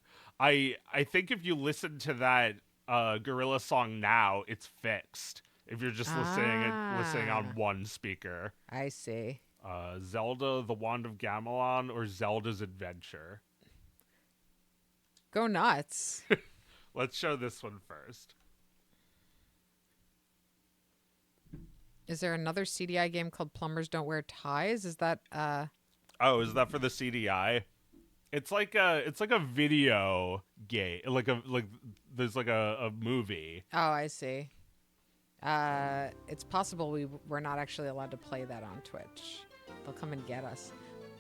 I think if you listen to that Gorilla song now, it's fixed. If you're just listening on one speaker. I see. Zelda: The Wand of Gamelon or Zelda's Adventure. Go nuts. Let's show this one first. Is there another CDI game called Plumbers Don't Wear Ties? Is that Oh, is that for the CDI? It's like a video game. There's like a movie. Oh, I see. It's possible we're not actually allowed to play that on Twitch. They'll come and get us.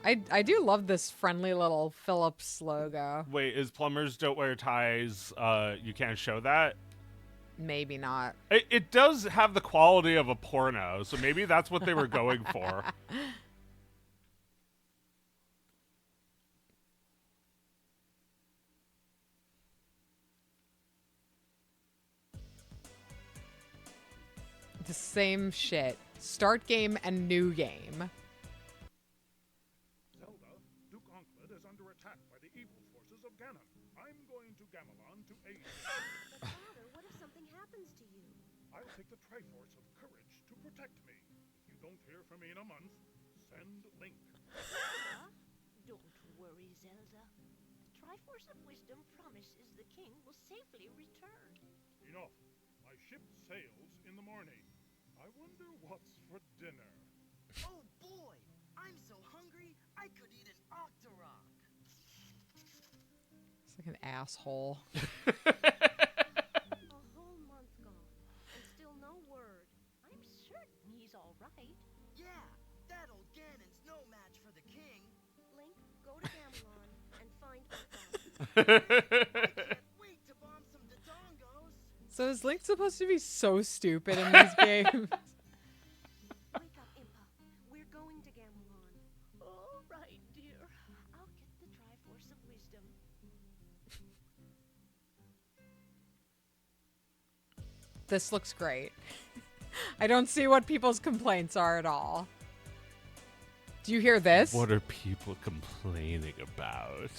I do love this friendly little Philips logo. Wait, is Plumbers Don't Wear Ties? You can't show that? Maybe not. It does have the quality of a porno, so maybe that's what they were going for. The same shit. Start game and new game. Zelda, Duke Onklet is under attack by the evil forces of Ganon. I'm going to Gamelon to aid you. But father, what if something happens to you? I'll take the Triforce of Courage to protect me. If you don't hear from me in a month, send Link. Zelda? Don't worry, Zelda. The Triforce of Wisdom promises the king will safely return. Enough. My ship sails in the morning. I wonder what's for dinner. Oh boy! I'm so hungry, I could eat an Octorok. It's like an asshole. A whole month gone, and still no word. I'm certain he's all right. Yeah, that old Ganon's no match for the king. Link, go to Gamelon and find my father. Can't wait to bomb some Dodongos. So is Link supposed to be so stupid in these games? Wake up, Impa. We're going to Gamelon. All right, dear. I'll get the Triforce of Wisdom. This looks great. I don't see what people's complaints are at all. Do you hear this? What are people complaining about?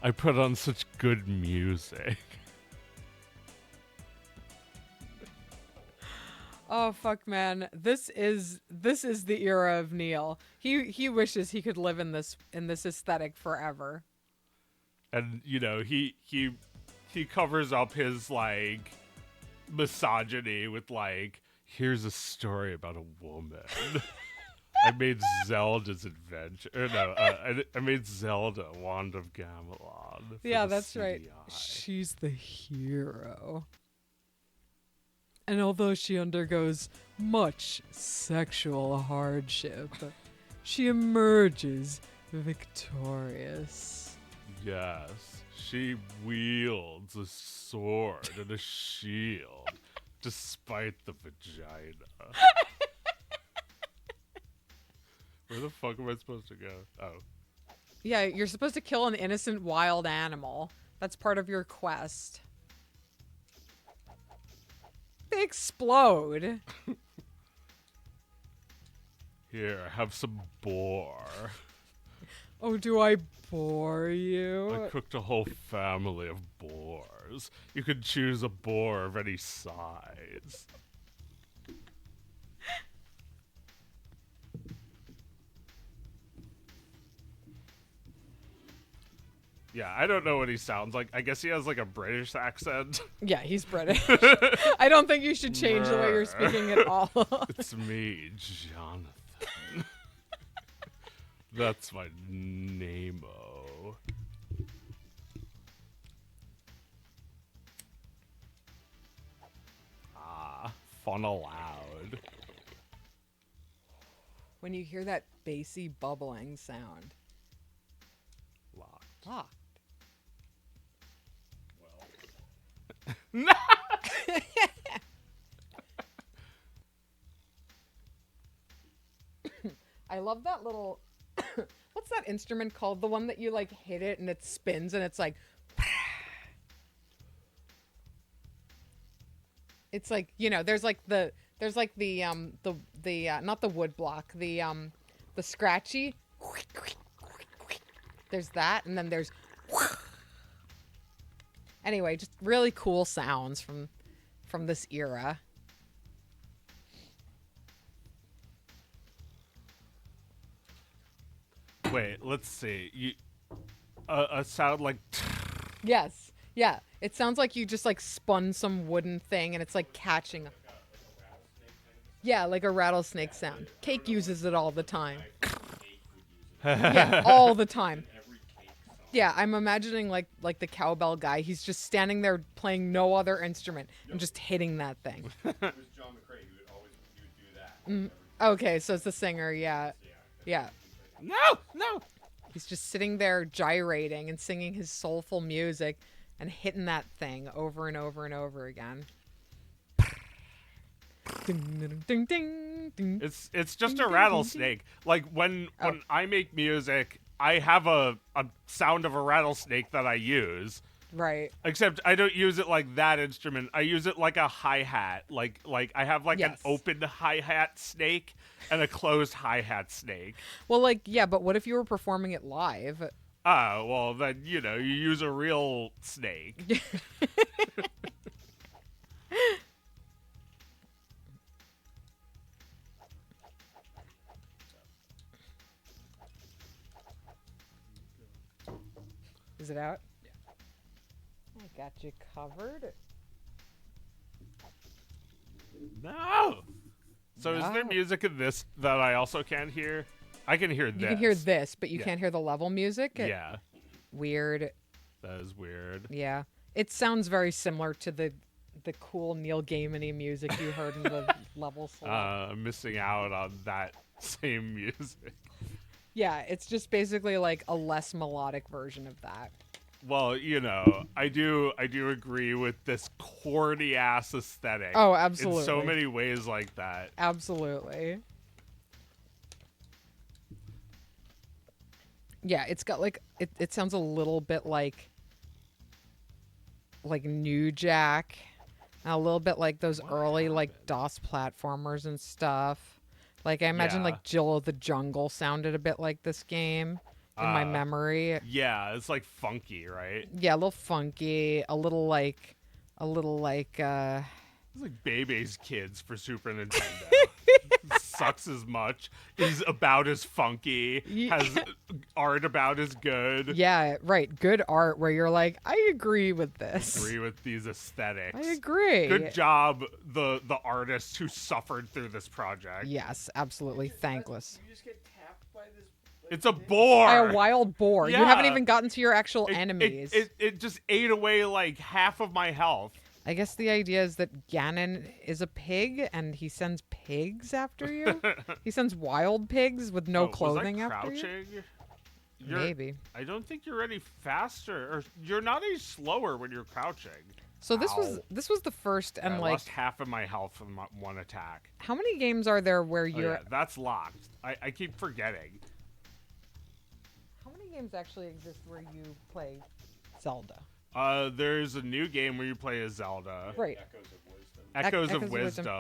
I put on such good music. Oh fuck, man! This is the era of Neil. He wishes he could live in this aesthetic forever. And you know, he covers up his like misogyny with like, here's a story about a woman. I made Zelda's adventure. I made Zelda Wand of Gamelon. Yeah, that's right. She's the hero. And although she undergoes much sexual hardship, she emerges victorious. Yes, she wields a sword and a shield, despite the vagina. Where the fuck am I supposed to go? Oh. Yeah, you're supposed to kill an innocent wild animal. That's part of your quest. They explode. Here, have some boar. Oh, do I bore you? I cooked a whole family of boars. You could choose a boar of any size. Yeah, I don't know what he sounds like. I guess he has like a British accent. Yeah, he's British. I don't think you should change the way you're speaking at all. It's me, Jonathan. That's my name-o. Ah, fun aloud. When you hear that bassy bubbling sound. Locked. Locked. No! I love that little... What's that instrument called? The one that you, like, hit it and it spins and it's like... It's like, you know, there's like the not the wood block, the scratchy. There's that, and then there's... Anyway, just really cool sounds from this era. Wait, let's see. A sound like... Yes. Yeah. It sounds like you just like spun some wooden thing and it's like catching. Yeah, like a rattlesnake sound. Cake uses it all the time. Yeah, all the time. Yeah, I'm imagining like the cowbell guy. He's just standing there playing no other instrument and just hitting that thing. It was John McCrae who would do that. Okay, so it's the singer. Yeah. Yeah. No! He's just sitting there gyrating and singing his soulful music and hitting that thing over and over and over again. Ding, ding, ding, ding. It's just a rattlesnake. Like when I make music, I have a sound of a rattlesnake that I use. Right. Except I don't use it like that instrument. I use it like a hi-hat. Like I have like an Yes. open hi-hat snake and a closed hi-hat snake. Well, like, yeah, but what if you were performing it live? Ah, well then, you know, you use a real snake. Is it out? Yeah. I got you covered. No! So is there No. music in this that I also can't hear? I can hear this. You can hear this, but you Yeah. can't hear the level music? Yeah. Weird. That is weird. Yeah. It sounds very similar to the cool Neil Gaiman-y music you heard in the level select. I'm missing out on that same music. Yeah, it's just basically like a less melodic version of that. Well, you know, I do agree with this corny ass aesthetic. Oh, absolutely. In so many ways like that. Absolutely. Yeah, it's got like it sounds a little bit like New Jack, and a little bit like those early like DOS platformers and stuff. Like I imagine Yeah. like Jill of the Jungle sounded a bit like this game in my memory. Yeah, it's like funky, right? Yeah, a little funky, a little like It's like Bebe's Kids for Super Nintendo. Sucks as much. Is about as funky. Has art about as good. yeah, right, good art where you're like, I agree with this. Agree with these aesthetics. I agree. Good job, the artists who suffered through this project. Yes, absolutely thankless. You just get tapped by this. It's a boar. By a wild boar. You haven't Yeah. even gotten to your actual It- enemies. It just ate away like half of my health. I guess the idea is that Ganon is a pig and he sends pigs after you. He sends wild pigs with no Oh, was I clothing after you. crouching? Maybe. I don't think you're any faster, or you're not any slower when you're crouching. So this Ow. was the first and I like lost half of my health from one attack. how many games are there where Oh, you're yeah, that's locked. I keep forgetting. How many games actually exist where you play Zelda? There's a new game where you play as Zelda. Right. Echoes of Wisdom. Echoes of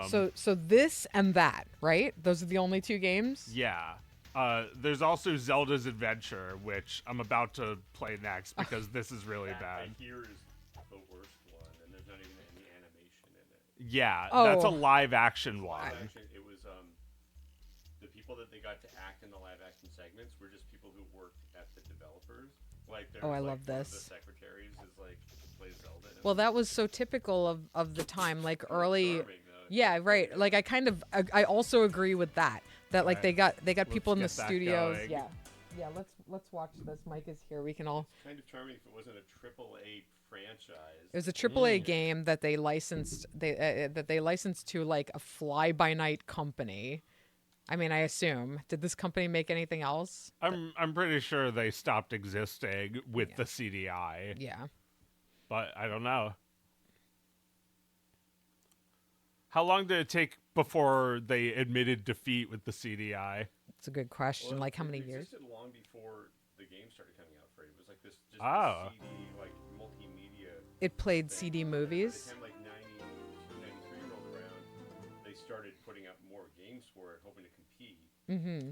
Wisdom. So this and that, right? Those are the only two games? Yeah. There's also Zelda's Adventure, which I'm about to play next because this is really That bad. I hear is the worst one, and there's not even any animation in it. Yeah, Oh. that's a live action one. Live action, it was the people that they got to act in the live action segments were just people who worked at the developers. Like, there Oh, was, I like, love one of this. the secretaries is like plays Zelda. And Well, that was so typical of the time, like early. charming, though. Yeah, right. Like I also agree with that. That like Right. they got people in the get that studios. going. Yeah. Yeah, let's watch this. Mike is here. We can all. It's kind of charming if it wasn't a AAA franchise. It was a AAA game that they licensed. That they licensed to like a fly-by-night company. I mean, I assume. Did this company make anything else? I'm pretty sure they stopped existing with the CDI, Yeah. but I don't know. How long did it take before they admitted defeat with the CDI? It's a good question. Well, like how it many years? existed long before the game started coming out for it. It was like this just Oh. this CD, like multimedia. It played thing. CD By movies. the time like 92, 93 rolled around, they started putting out more games for it, hoping to compete. Mm-hmm.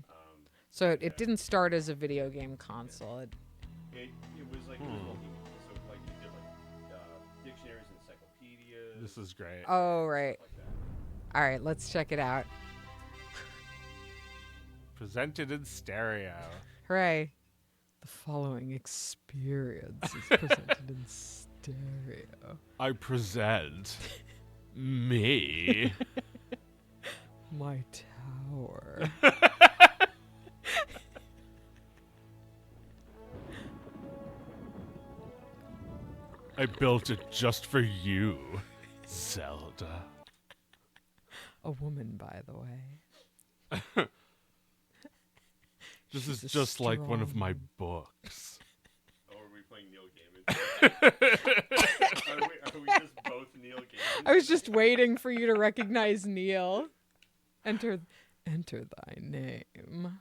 So it didn't start as a video game console. It was like it was multimedia, so like you did like dictionaries, encyclopedias. This is great. Oh right. Stuff like that. All right, let's check it out. Presented in stereo. Hooray. The following experience is presented in stereo. I present me. My tower. I built it just for you, Zelda. A woman, by the way. This is She's a just like one of my strong- books. Oh, are we playing Neil Gaiman? are we just both Neil Gaiman? I was just waiting for you to recognize Neil. Enter thy name.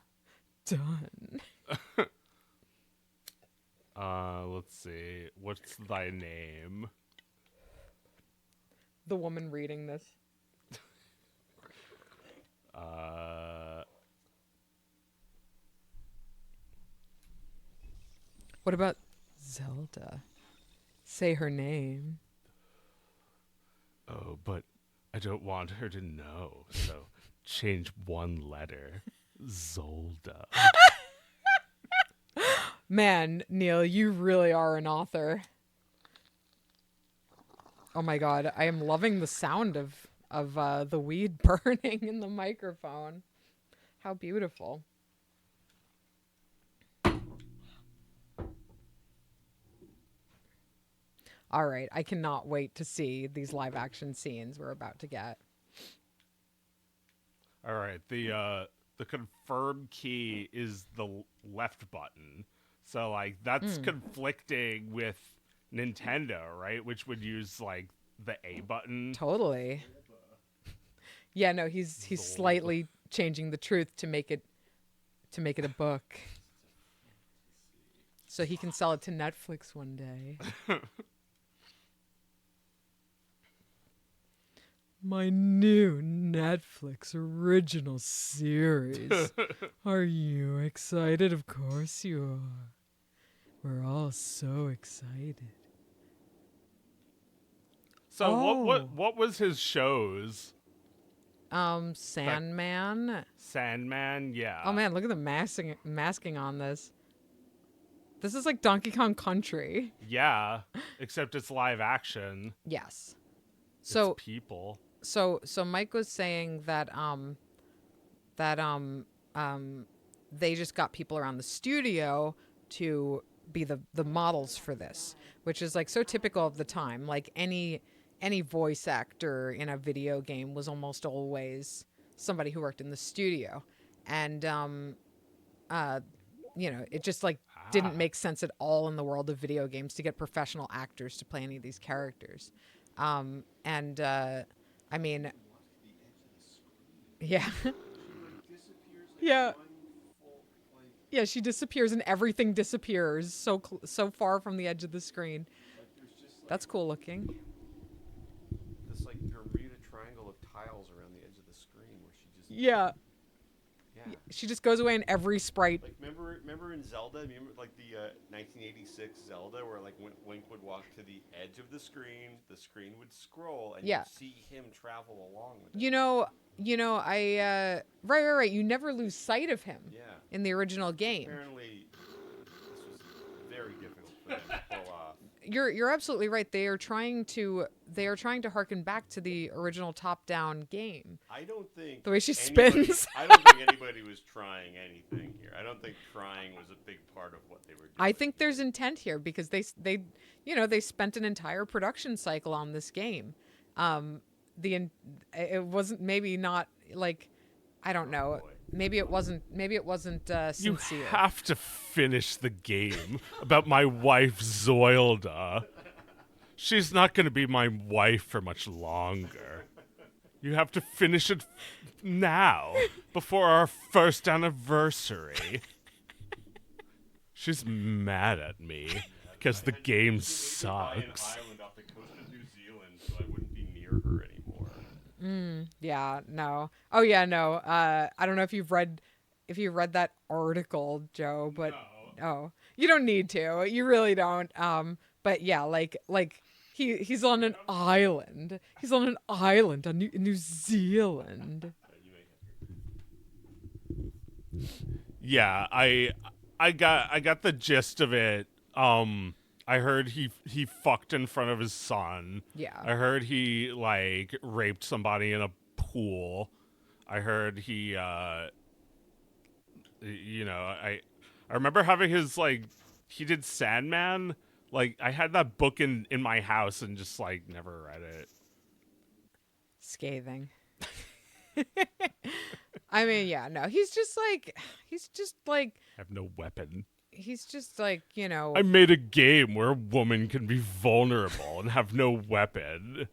Done. Let's see. What's thy name? The woman reading this. What about Zelda? Say her name. Oh, but I don't want her to know, so change one letter. Zolda. Man, Neil, you really are an author. Oh my god, I am loving the sound of the weed burning in the microphone. How beautiful. All right, I cannot wait to see these live action scenes we're about to get. All right, the confirm key is the left button. So like that's conflicting with Nintendo, right? Which would use like the A button. Totally. Yeah, no, he's slightly changing the truth to make it a book. So he can sell it to Netflix one day. My new Netflix original series. Are you excited? Of course you are. We're all so excited. So Oh. what was his shows? Sandman. Sandman, yeah. Oh man, look at the masking on this. This is like Donkey Kong Country. Yeah, except it's live action. Yes. It's So people. so Mike was saying that they just got people around the studio to be the models for this, which is like so typical of the time. Like any voice actor in a video game was almost always somebody who worked in the studio, and you know, it just like didn't make sense at all in the world of video games to get professional actors to play any of these characters. I mean, yeah. Yeah. Yeah, she disappears and everything disappears so far from the edge of the screen. That's cool looking. This like Bermuda triangle of tiles around the edge of the screen where she just Yeah. yeah. She just goes away and every sprite. Like remember in Zelda, remember like the 1986 Zelda where like when Link would walk to the edge of the screen would scroll and Yeah. you see him travel along with it. Right. You never lose sight of him Yeah. in the original game. Apparently, this was very difficult for them to pull off. You're absolutely right. They are trying to harken back to the original top-down game. I don't think The way she anybody- spins. I don't think anybody was trying anything here. I don't think trying was a big part of what they were doing. I think there's intent here because they spent an entire production cycle on this game. It wasn't maybe not like I don't know. boy. Maybe it wasn't You sincere. have to finish the game about my wife Zoilda. She's not going to be my wife for much longer. You have to finish it now, before our first anniversary. She's mad at me because the game Buy an sucks. island off the coast of New Zealand so I wouldn't be near her anymore. Yeah, no. Oh yeah, no. I don't know if you've read that article, Joe, but oh, you don't need to. You really don't. But yeah, like he's on an island. He's on an island on New Zealand. Yeah, I got the gist of it. I heard he fucked in front of his son. Yeah. I heard he like raped somebody in a pool. I heard he I remember having his like he did Sandman. Like I had that book in my house and just like never read it. Scathing. I mean, yeah, no. He's just like I have no weapon. he's just like, I made a game where a woman can be vulnerable and have no weapon.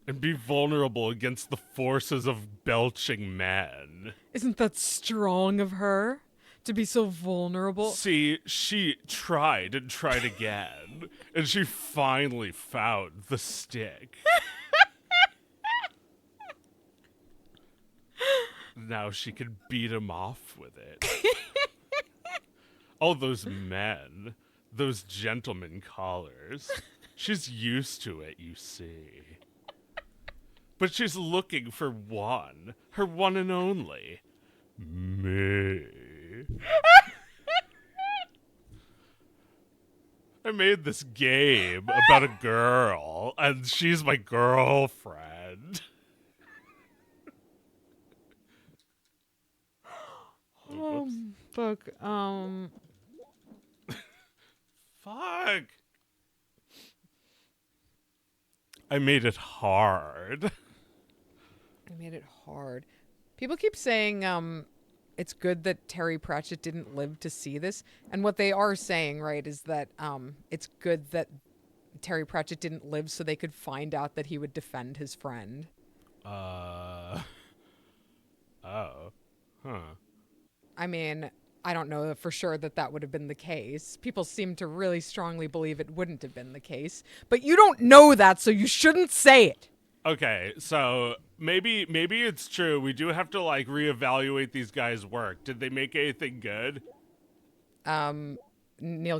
And be vulnerable against the forces of belching men. Isn't that strong of her to be so vulnerable? See, she tried and tried again, and she finally found the stick. Now she can beat him off with it. All those men, those gentlemen callers. She's used to it, you see. But she's looking for one, her one and only. Me. I made this game about a girl, and she's my girlfriend. Whoops. Fuck. Fuck. I made it hard. I made it hard. People keep saying it's good that Terry Pratchett didn't live to see this. And what they are saying, right, is that it's good that Terry Pratchett didn't live so they could find out that he would defend his friend. Oh. Huh. I mean, I don't know for sure that would have been the case. People seem to really strongly believe it wouldn't have been the case. But you don't know that, so you shouldn't say it. Okay, so maybe it's true. We do have to like reevaluate these guys' work. Did they make anything good? Neil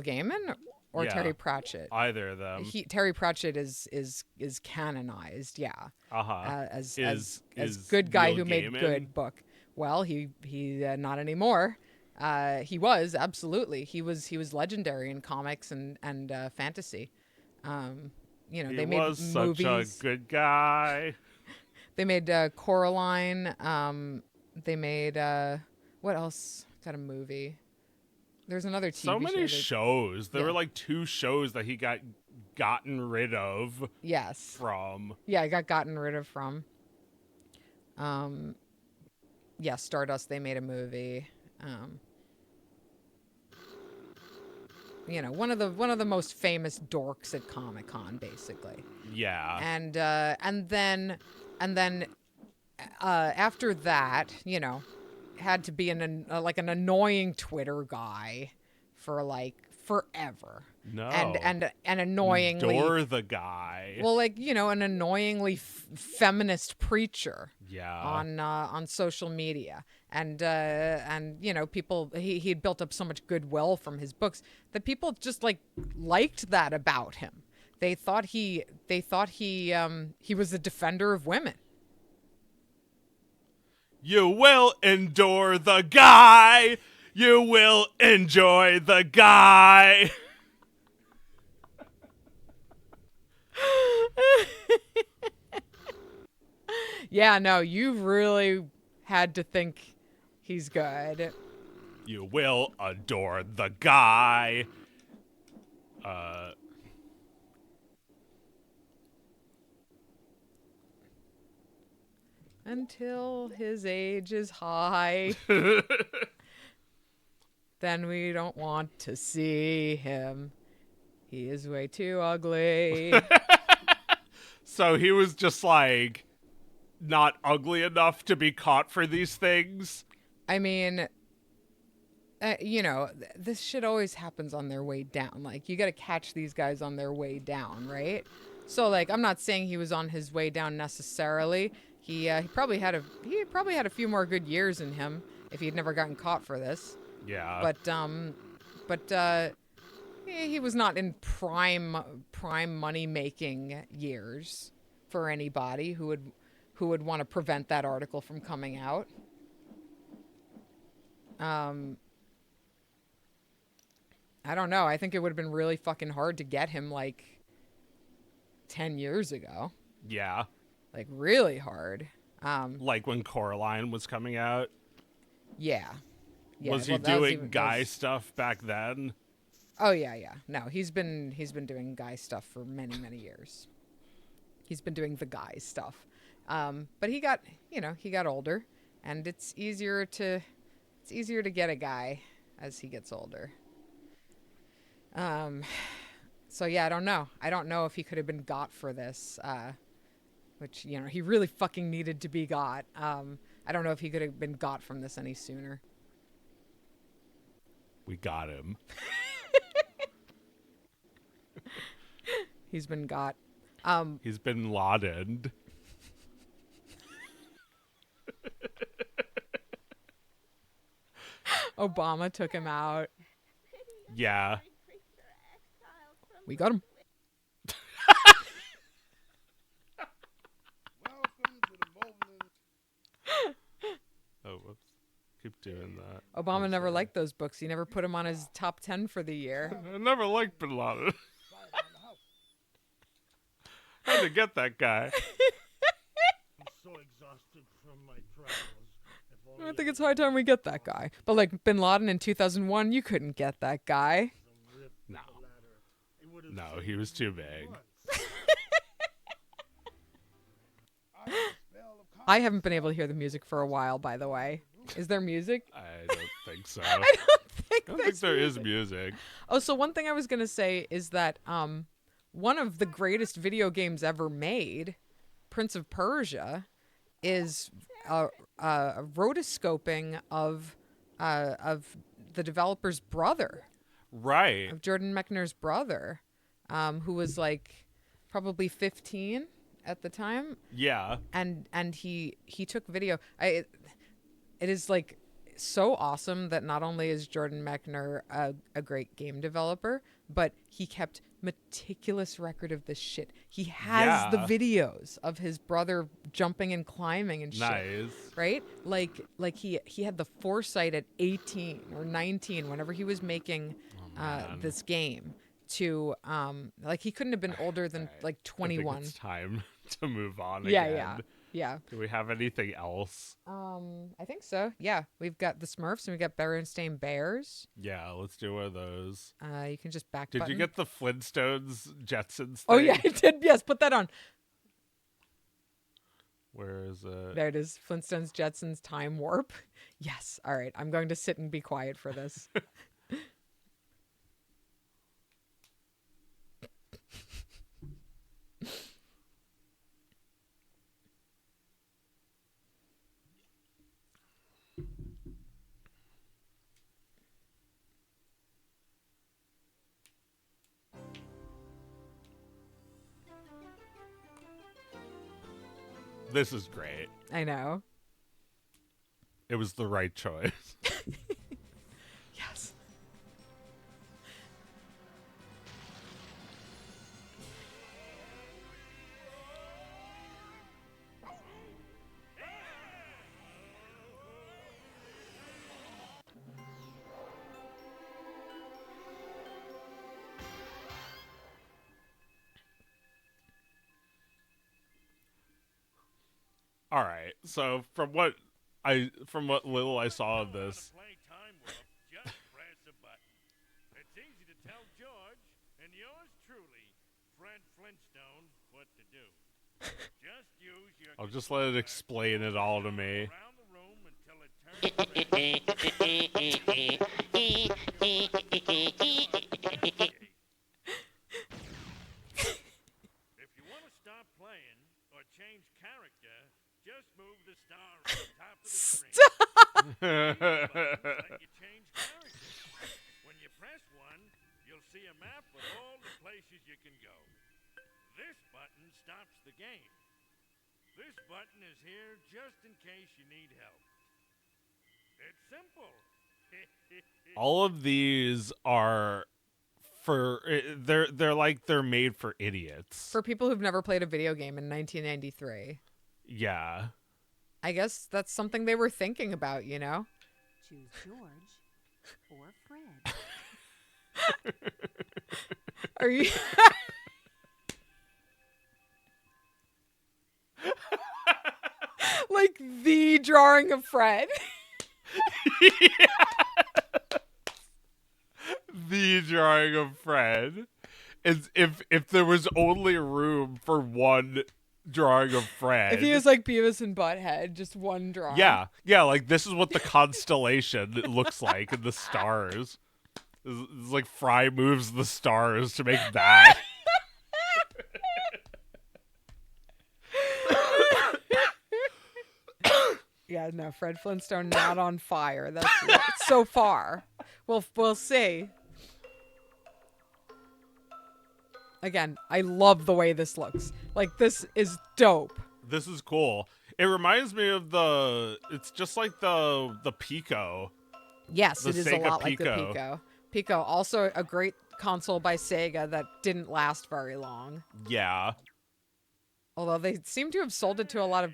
Gaiman or Yeah. Terry Pratchett? Either of them. Terry Pratchett is canonized, yeah. As Is good guy Neil who made Gaiman? good book. Well, he not anymore. He was absolutely. He was legendary in comics and fantasy. He they made was movies. such a good guy. They made Coraline. They made what else? Got a movie. There's another TV So many show. shows. There Yeah. were like 2 shows that he gotten rid of Yes. from. Yeah, I got gotten rid of from. Yeah, Stardust. They made a movie. One of the most famous dorks at Comic-Con, basically. Yeah. And then after that, had to be an annoying Twitter guy for like forever. No. And annoyingly, Adore the guy. well, like, you know, an annoyingly feminist preacher Yeah. on social media, and you know, people, he'd built up so much goodwill from his books that people just like liked that about him. They thought he was a defender of women. You will endure the guy. You will enjoy the guy. Yeah, no, you've really had to think he's good. You will adore the guy. Until his age is high, then we don't want to see him. He is way too ugly. So he was just like not ugly enough to be caught for these things. I mean, you know, this shit always happens on their way down. Like, you got to catch these guys on their way down, right? So, like, I'm not saying he was on his way down necessarily. He probably had a few more good years in him if he'd never gotten caught for this. Yeah. But he was not in prime money making years for anybody who would want to prevent that article from coming out. I don't know. I think it would have been really fucking hard to get him like 10 years ago. Yeah. Like, really hard. Like when Coraline was coming out. Yeah. Was he doing guy stuff back then? Oh yeah. No, he's been doing guy stuff for many, many years. He's been doing the guy stuff. But he got older, and it's easier to get a guy as he gets older. So yeah, I don't know. I don't know if he could have been got for this, which, you know, he really fucking needed to be got. I don't know if he could have been got from this any sooner. We got him. He's been got. He's been lauded. Obama took him out. Yeah. We got him. Welcome to the moment. Oh, whoops. Keep doing that. Obama I'm never sorry. liked those books. He never put them on his top 10 for the year. I never liked Bin Laden. Had to get that guy. I'm so exhausted from my travels. If I only think it's high time we get that guy. But like Bin Laden in 2001, you couldn't get that guy. some ripped No. the ladder. It would've No, saved he was me too big. months. I haven't been able to hear the music for a while, by the way. Is there music? I don't think so. I don't think I don't think there's there is music. music. Oh, so one thing I was going to say is that one of the greatest video games ever made, Prince of Persia, is a rotoscoping of the developer's brother, Right. of Jordan Mechner's brother, who was like probably 15 at the time, Yeah. and he took video. It is like so awesome that not only is Jordan Mechner a great game developer, but he kept meticulous record of this shit. He has the Yeah. videos of his brother jumping and climbing and shit. Nice. Right? Like he had the foresight at 18 or 19 whenever he was making man. this game to like he couldn't have been older than Alright. like I think 21. it's time to move on Yeah, again. yeah. Do we have anything else? I think so. Yeah, we've got the Smurfs and we got Berenstain Bears. Yeah, let's do one of those. You can just back Did button. you get the Flintstones Jetsons thing? Oh yeah, I did. Yes, put that on. Where is it? There it is. Flintstones Jetsons Time Warp. Yes. All right. I'm going to sit and be quiet for this. This is great. I know. It was the right choice. Yes. All right. So from what little I saw of this, Play time warp, just press a button. It's easy to tell George and yours truly, Fred Flintstone, what to do. Just use your I'll just let it explain it all to me. around the room until it turns red. If you want to stop playing or change character, just move the star on the top of the screen. Let you change character. When you press one, you'll see a map with all the places you can go. This button stops the game. This button is here just in case you need help. It's simple. all of these are they're made for idiots. For people who've never played a video game in 1993. Yeah. I guess that's something they were thinking about, you know? Choose George or Fred. Are you... Like the drawing of Fred. The drawing of Fred. Is if there was only room for one drawing of Fred. If he was like Beavis and Butthead, just one drawing. Yeah, like this is what the constellation looks like in the stars. It's like Fry moves the stars to make that. Yeah, no, Fred Flintstone not on fire. That's so far. We'll see. Again, I love the way this looks. Like, this is dope. This is cool. It reminds me of it's just like the Pico. Yes, The it is a Sega lot like the Pico. Pico. Pico, also a great console by Sega that didn't last very long. Yeah. Although they seem to have sold it to a lot of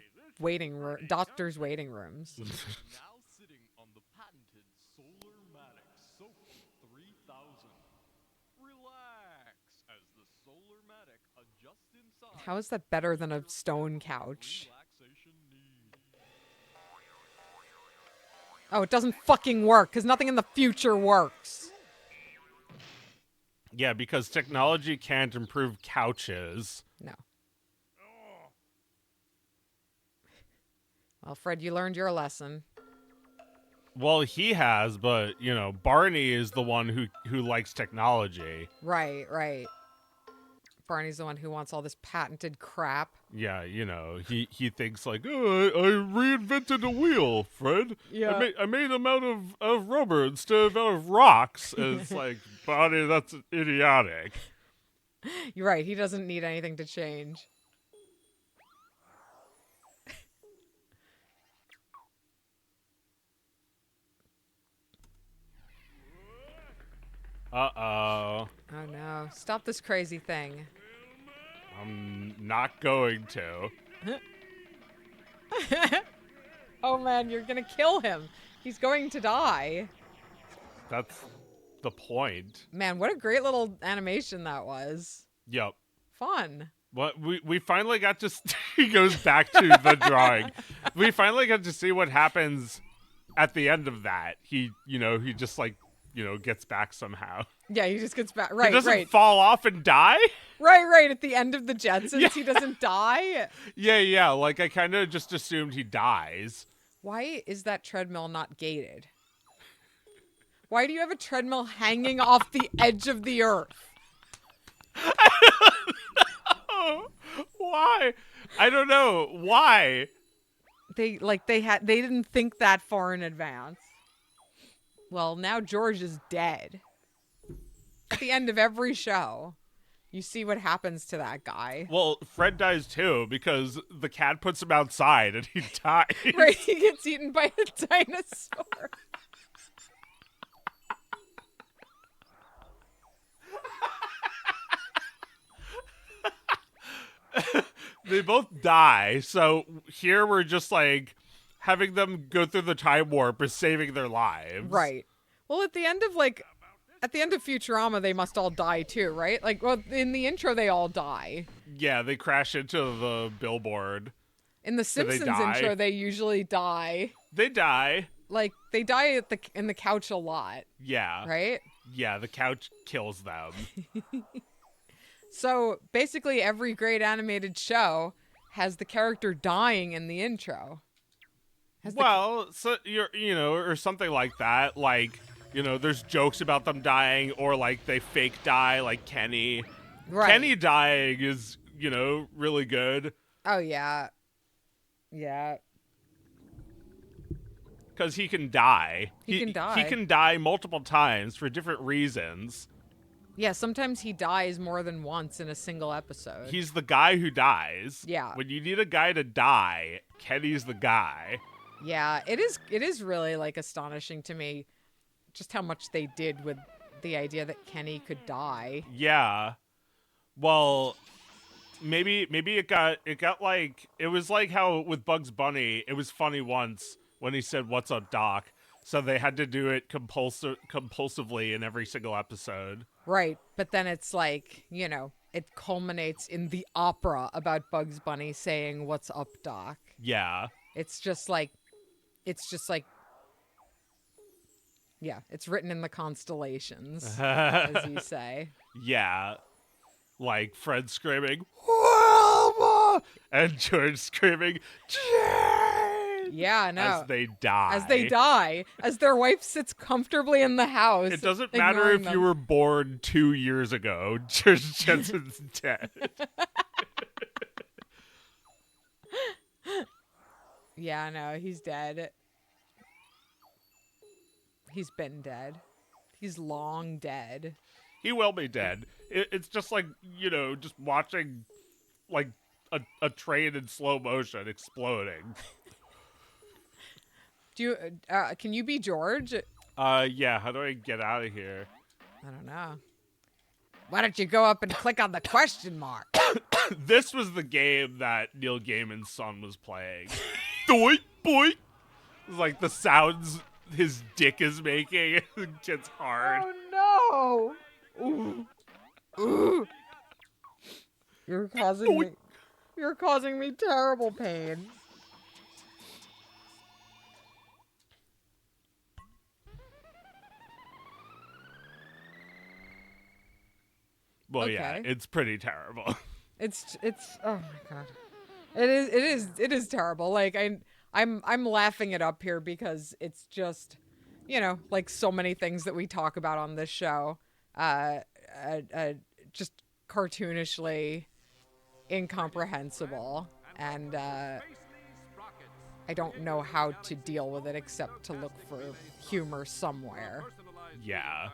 doctors' waiting rooms. Now sitting on the patented Solarmatic Sofa 3000. Relax as the Solarmatic adjusts inside. How is that better than a stone couch? Relaxation need. Oh, it doesn't fucking work, because nothing in the future works. Yeah, because technology can't improve couches. No. Well, Fred, you learned your lesson. Well, he has, but Barney is the one who likes technology. Right. Barney's the one who wants all this patented crap. Yeah, he thinks like, oh, I reinvented a wheel, Fred. Yeah. I made them out of rubber instead of out of rocks. And it's like, Barney, that's idiotic. You're right. He doesn't need anything to change. Uh-oh. Oh, no. Stop this crazy thing. I'm not going to. Oh, man, you're going to kill him. He's going to die. That's the point. Man, what a great little animation that was. Yep. Fun. What we finally got to he goes back to the drawing. We finally got to see what happens at the end of that. He just like, gets back somehow. Yeah, he just gets back. Right, He doesn't right. fall off and die? Right. At the end of the Jetsons, Yeah. he doesn't die. Yeah. Like, I kind of just assumed he dies. Why is that treadmill not gated? Why do you have a treadmill hanging off the edge of the earth? Why? I don't know. Why? They didn't think that far in advance. Well, now George is dead. At the end of every show, you see what happens to that guy. Well, Fred dies too because the cat puts him outside and he dies. Right, he gets eaten by a dinosaur. They both die. So here we're just like having them go through the time warp is saving their lives. Right. Well, at the end of Futurama, they must all die too, right? Like, well, in the intro, they all die. Yeah, they crash into the billboard. In the Simpsons intro, they usually die. They die. Like, they die in the couch a lot. Yeah. Right? Yeah, the couch kills them. So basically, every great animated show has the character dying in the intro. So or something like that. Like, there's jokes about them dying, or like they fake die, like Kenny. Right. Kenny dying is, really good. Oh yeah, yeah. Because he can die. He can die. He can die multiple times for different reasons. Yeah, sometimes he dies more than once in a single episode. He's the guy who dies. Yeah. When you need a guy to die, Kenny's the guy. Yeah, it is really like astonishing to me just how much they did with the idea that Kenny could die. Yeah. Well, maybe it got like, it was like how with Bugs Bunny, it was funny once when he said, "What's up, Doc?" So they had to do it compulsively in every single episode. Right, but then it's like, it culminates in the opera about Bugs Bunny saying, "What's up, Doc?" Yeah. It's just like, yeah, it's written in the constellations, as you say. Yeah. Like Fred screaming, "Wilma!" and George screaming, "Jane!" Yeah, no. As they die. As their wife sits comfortably in the house. It doesn't matter if you were born 2 years ago. George Jensen's dead. Yeah, no, he's dead. He's been dead. He's long dead. He will be dead. It's just like, just watching like a train in slow motion exploding. Can you be George? Yeah, how do I get out of here? I don't know. Why don't you go up and click on the question mark? This was the game that Neil Gaiman's son was playing. Doink, boink. It's like the sounds his dick is making. It gets hard. Oh no! Ooh. Ooh. You're causing me terrible pain. Well, Okay. yeah, it's pretty terrible. It's oh my god. It is terrible. Like I'm laughing it up here because it's just, like so many things that we talk about on this show, just cartoonishly incomprehensible, and I don't know how to deal with it except to look for humor somewhere. Yeah.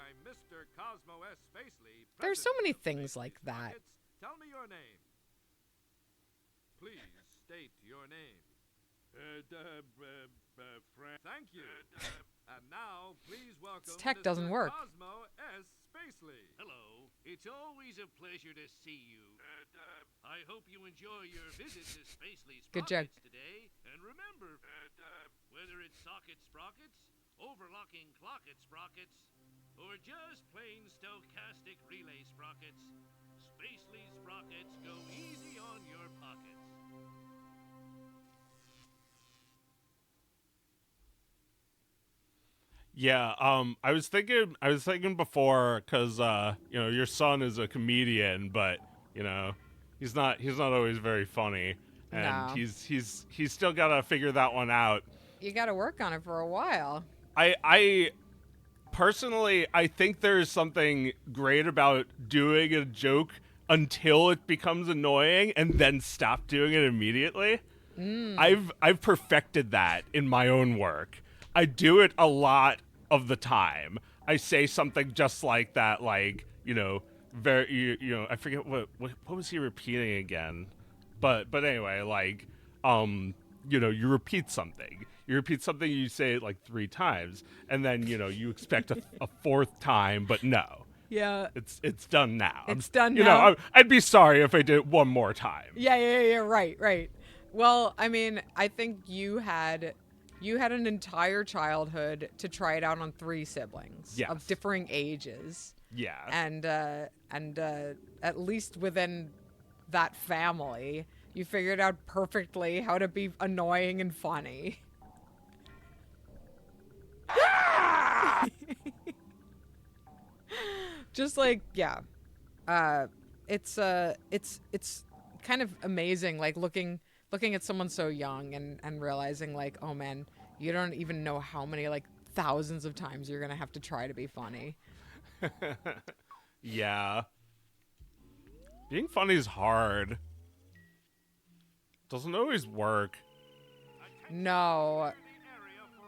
There's so many things like that. Tell me your name. Please state your name. Frank. Thank you. And now, please welcome This tech Mr. doesn't work. Cosmo S. Spacely. Hello. It's always a pleasure to see you. I hope you enjoy your visit to Spacely's Good joke. Sprockets today. And remember, whether it's socket sprockets, overlocking clocket sprockets, or just plain stochastic relay sprockets, Spacely's Sprockets go easy on your pockets. Yeah, I was thinking before, because your son is a comedian, but he's not always very funny, and No. he's still gotta figure that one out. You got to work on it for a while. I personally, I think there's something great about doing a joke until it becomes annoying and then stop doing it immediately. I've perfected that in my own work. I do it a lot of the time. I say something just like that, like, very I forget what was he repeating again, but anyway, like you repeat something. You repeat something, you say it like 3 times, and then you expect a fourth time, but no. Yeah. It's done now. It's done now. I'd be sorry if I did it one more time. Yeah. Right. Well, I mean, I think you had an entire childhood to try it out on 3 siblings Yes. of differing ages. Yeah. And at least within that family, you figured out perfectly how to be annoying and funny. Just like, yeah. It's kind of amazing, like looking at someone so young and realizing like, oh man, you don't even know how many like thousands of times you're gonna have to try to be funny. Yeah. Being funny is hard. Doesn't always work. No,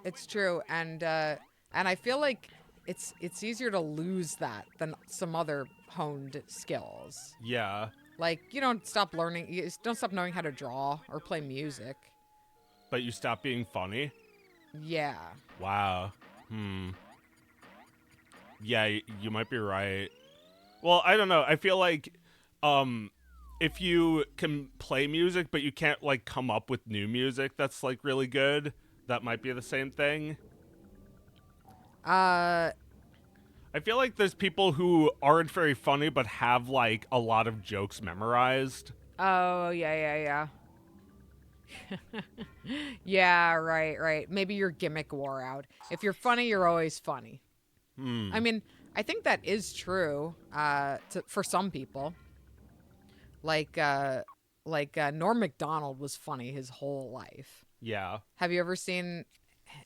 it's true, and I feel like it's easier to lose that than some other honed skills. Yeah. Like you don't stop knowing how to draw or play music. But you stop being funny? Yeah. Wow. Yeah, you might be right. Well, I don't know. I feel like if you can play music but you can't like come up with new music that's like really good, that might be the same thing. I feel like there's people who aren't very funny but have like a lot of jokes memorized. Oh, yeah. Yeah, right. Maybe your gimmick wore out. If you're funny, you're always funny. I mean, I think that is true for some people. Like Norm Macdonald was funny his whole life. Yeah. Have you ever seen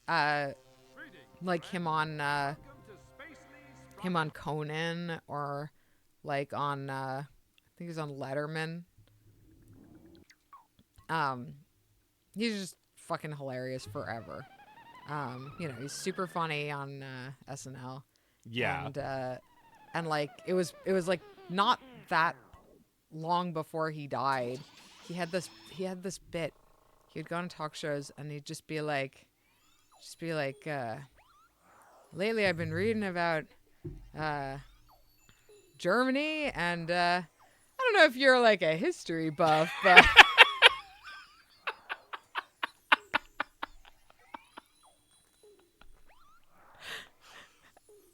like him on Conan or like on I think he was on Letterman? He's just fucking hilarious forever. He's super funny on SNL. Yeah. And like it was like not that long before he died. He had this bit. He'd go on talk shows and he'd just be like lately I've been reading about Germany and I don't know if you're like a history buff, but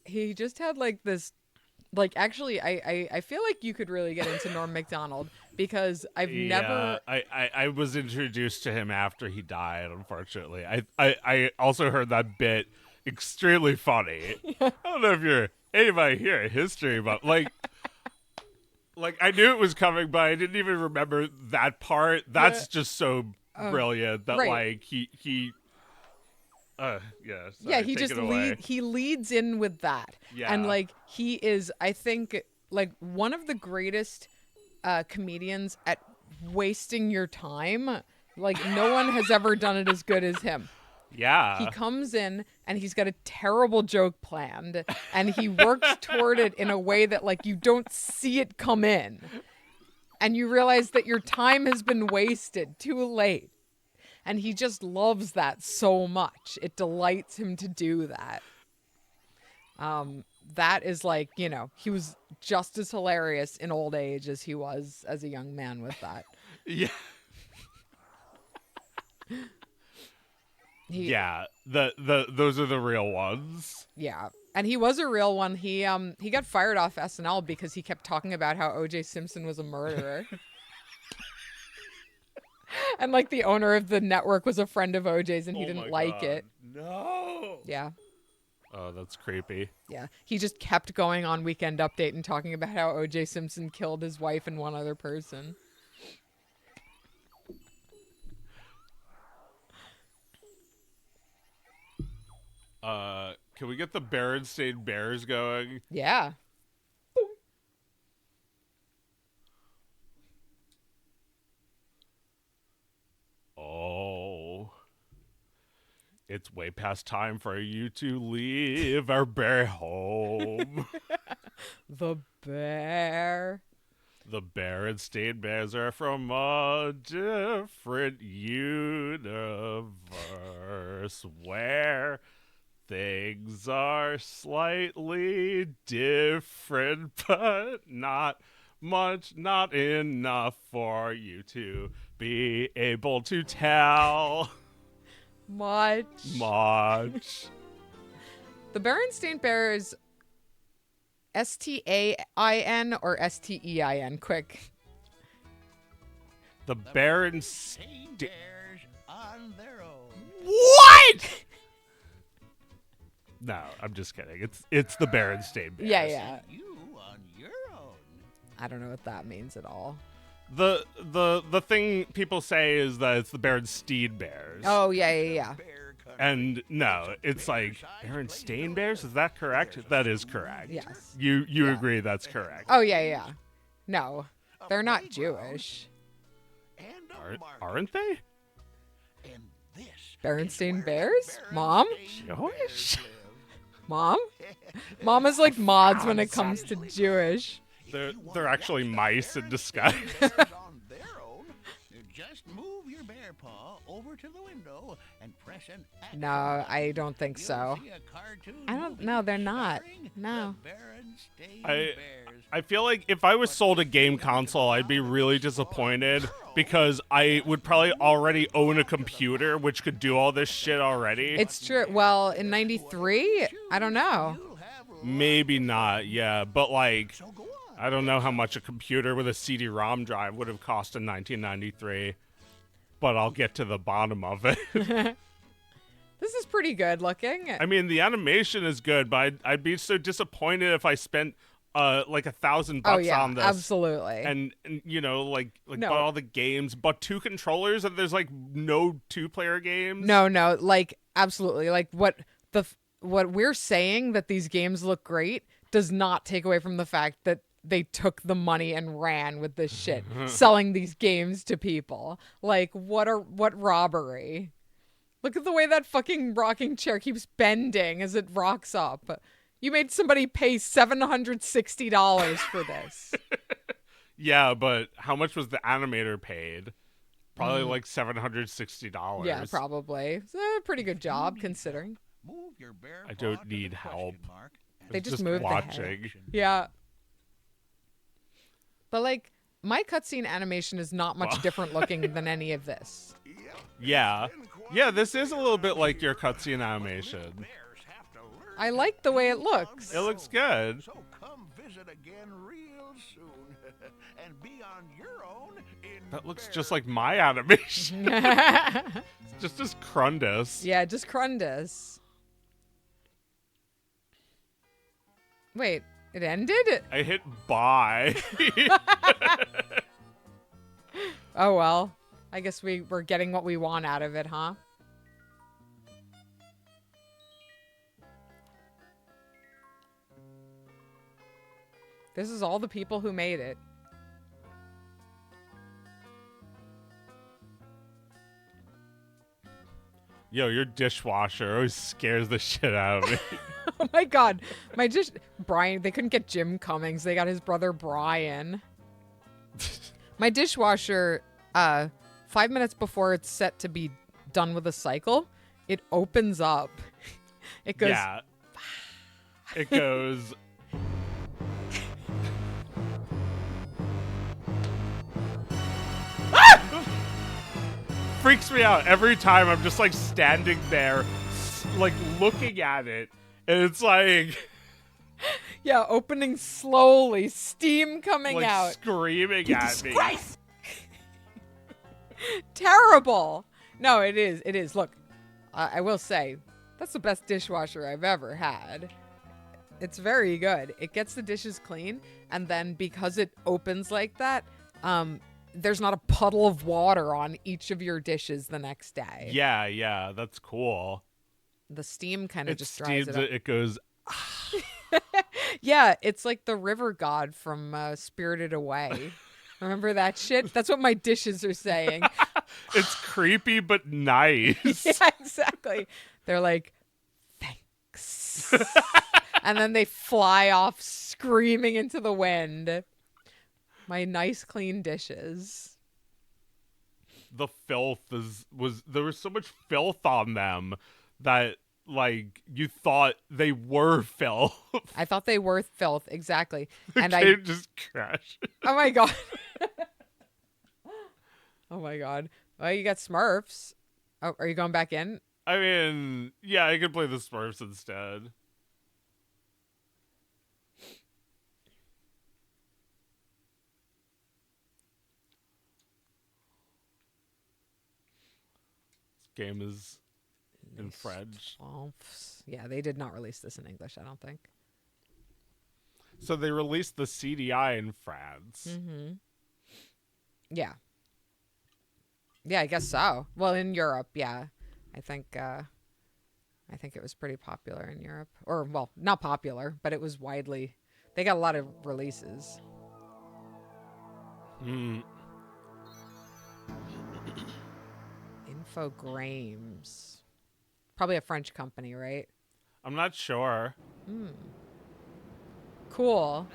he just had like this, like actually I feel like you could really get into Norm Macdonald because I've never. I was introduced to him after he died, unfortunately. I also heard that bit extremely funny. I don't know if you're anybody here at history, but like I knew it was coming, but I didn't even remember that part. That's just so brilliant that like he he just leads in with that. Yeah. And like he is, I think, like one of the greatest comedians at wasting your time. Like no one has ever done it as good as him. Yeah. He comes in and he's got a terrible joke planned and he works toward it in a way that like you don't see it come in. And you realize that your time has been wasted too late. And he just loves that so much. It delights him to do that. That is like, he was just as hilarious in old age as he was as a young man with that. Yeah. Yeah, those are the real ones. Yeah, and he was a real one. He got fired off SNL because he kept talking about how O.J. Simpson was a murderer. And like the owner of the network was a friend of OJ's and he didn't like it. No. Yeah. Oh, that's creepy. Yeah. He just kept going on Weekend Update and talking about how O.J. Simpson killed his wife and one other person. Can we get the Berenstain Bears going? Yeah. Oh. It's way past time for you to leave our bear home. The bear Berenstain Bears are from a different universe where things are slightly different, but not much, not enough for you to be able to tell Much. much. The Berenstain Bears, Stain or Stein? Quick. The Berenstain... Bears on their own. What? No, I'm just kidding. It's the Berenstain Bears. Yeah. You on your own. I don't know what that means at all. The thing people say is that it's the Berenstain Bears. Oh, yeah. And no, it's like Berenstain Bears. Is that correct? That is correct. Yes. You agree that's correct? Oh, yeah. No, they're not Jewish. Aren't they? And this Berenstain Bears? Mom? Jewish? Mom? Mom is like mods when it comes to Jewish. They're actually mice in disguise. on their own. Just move your bear paw over to the window and press an X. No, I don't think so. You'll see a cartoon I don't movie know. They're not. starring No. the Berenstain I Bears. feel like if I was sold a game console, I'd be really disappointed because I would probably already own a computer which could do all this shit already. It's true. Well, in 93, I don't know. Maybe not, yeah, but like I don't know how much a computer with a CD-ROM drive would have cost in 1993, but I'll get to the bottom of it. This is pretty good looking. I mean, the animation is good, but I'd be so disappointed if I spent like $1,000 Oh, yeah, on this. absolutely. And you know, like No. bought all the games, but 2 controllers, and there's like no 2-player games. No, like absolutely. Like what we're saying that these games look great does not take away from the fact that they took the money and ran with this shit, selling these games to people. Like what robbery. Look at the way that fucking rocking chair keeps bending as it rocks up. You made somebody pay $760 for this. Yeah, but how much was the animator paid? Probably like $760. Yeah, probably. It's a pretty good job considering. Move your bear I paw don't to the need question help. mark and They just Just moved the head. watching. Yeah. But like my cutscene animation is not much different looking than any of this. Yeah. Yeah, this is a little bit like your cutscene animation. bears have to learn. I like the way it looks. It looks good. So come visit again real soon and be on your own in That looks bear just like my animation. Just as Crundus. Yeah, just Crundus. Wait, it ended? I hit buy. Oh well. I guess we're getting what we want out of it, huh? This is all the people who made it. Yo, your dishwasher always scares the shit out of me. Oh my god. Brian, they couldn't get Jim Cummings. They got his brother Brian. My dishwasher, 5 minutes before it's set to be done with a cycle, it opens up. It goes, Yeah. It goes. Freaks me out every time. I'm just like standing there, like looking at it, and it's like yeah, opening slowly, steam coming like out. screaming at me. Terrible. No, it is. It is. Look, I will say, that's the best dishwasher I've ever had. It's very good. It gets the dishes clean, and then because it opens like that, there's not a puddle of water on each of your dishes the next day. Yeah, that's cool. The steam kind of It just dries steams it up. it. It goes. Yeah, it's like the river god from Spirited Away. Remember that shit? That's what my dishes are saying. It's creepy but nice. Yeah, exactly. They're like, thanks. And then they fly off screaming into the wind. My nice clean dishes. The filth there was so much filth on them that like you thought they were filth. I thought they were filth, exactly. The And game just crashed. Oh my god. Oh my god. Well, you got Smurfs. Oh, are you going back in? I mean, yeah, I could play the Smurfs instead. This game is in French. Yeah, they did not release this in English, I don't think. So they released the CDI in France. Mm-hmm. Yeah. Yeah, I guess so. Well, in Europe, yeah. I think it was pretty popular in Europe. Or, well, not popular, but it was widely... They got a lot of releases. Infogrames. Probably a French company, right? I'm not sure. Cool.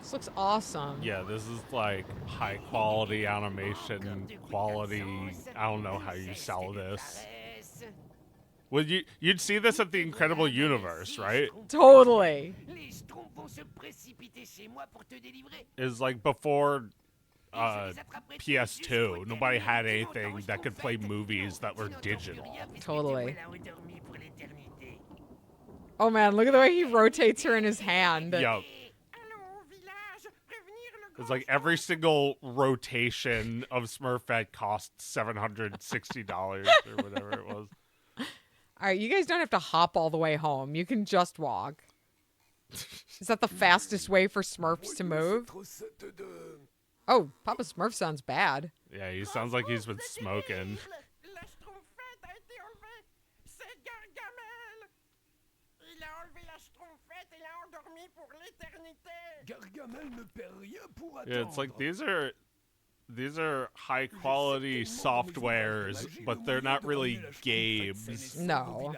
This looks awesome. Yeah, this is like high quality animation quality. I don't know how you sell this. Well, you'd see this at the Incredible Universe, right? Totally. Is like before PS2, nobody had anything that could play movies that were digital. Totally. Oh man, look at the way he rotates her in his hand. Yup. It's like every single rotation of Smurfette costs $760 or whatever it was. All right, you guys don't have to hop all the way home. You can just walk. Is that the fastest way for Smurfs to move? Oh, Papa Smurf sounds bad. Yeah, he sounds like he's been smoking. Yeah, it's like these are high quality softwares, but they're not really games. No.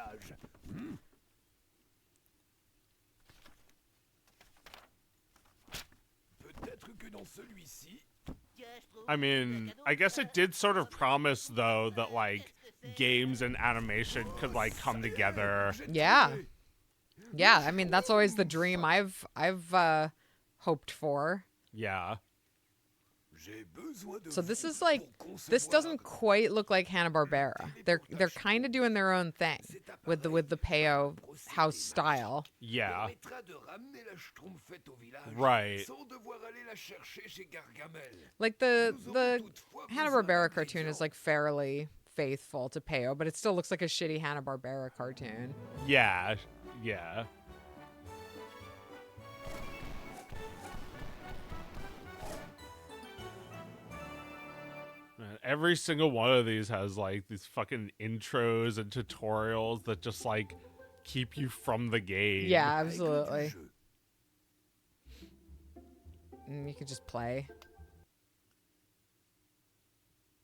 I mean, I guess it did sort of promise though that like games and animation could like come together. Yeah. Yeah, I mean that's always the dream I've hoped for. Yeah. So this is like, this doesn't quite look like Hanna-Barbera. They're kind of doing their own thing with the Peo house style. Yeah. Right. Like the Hanna-Barbera cartoon is like fairly faithful to Peo, but it still looks like a shitty Hanna-Barbera cartoon. Yeah. Yeah. Man, every single one of these has like these fucking intros and tutorials that just like keep you from the game. Yeah, absolutely. You can just play.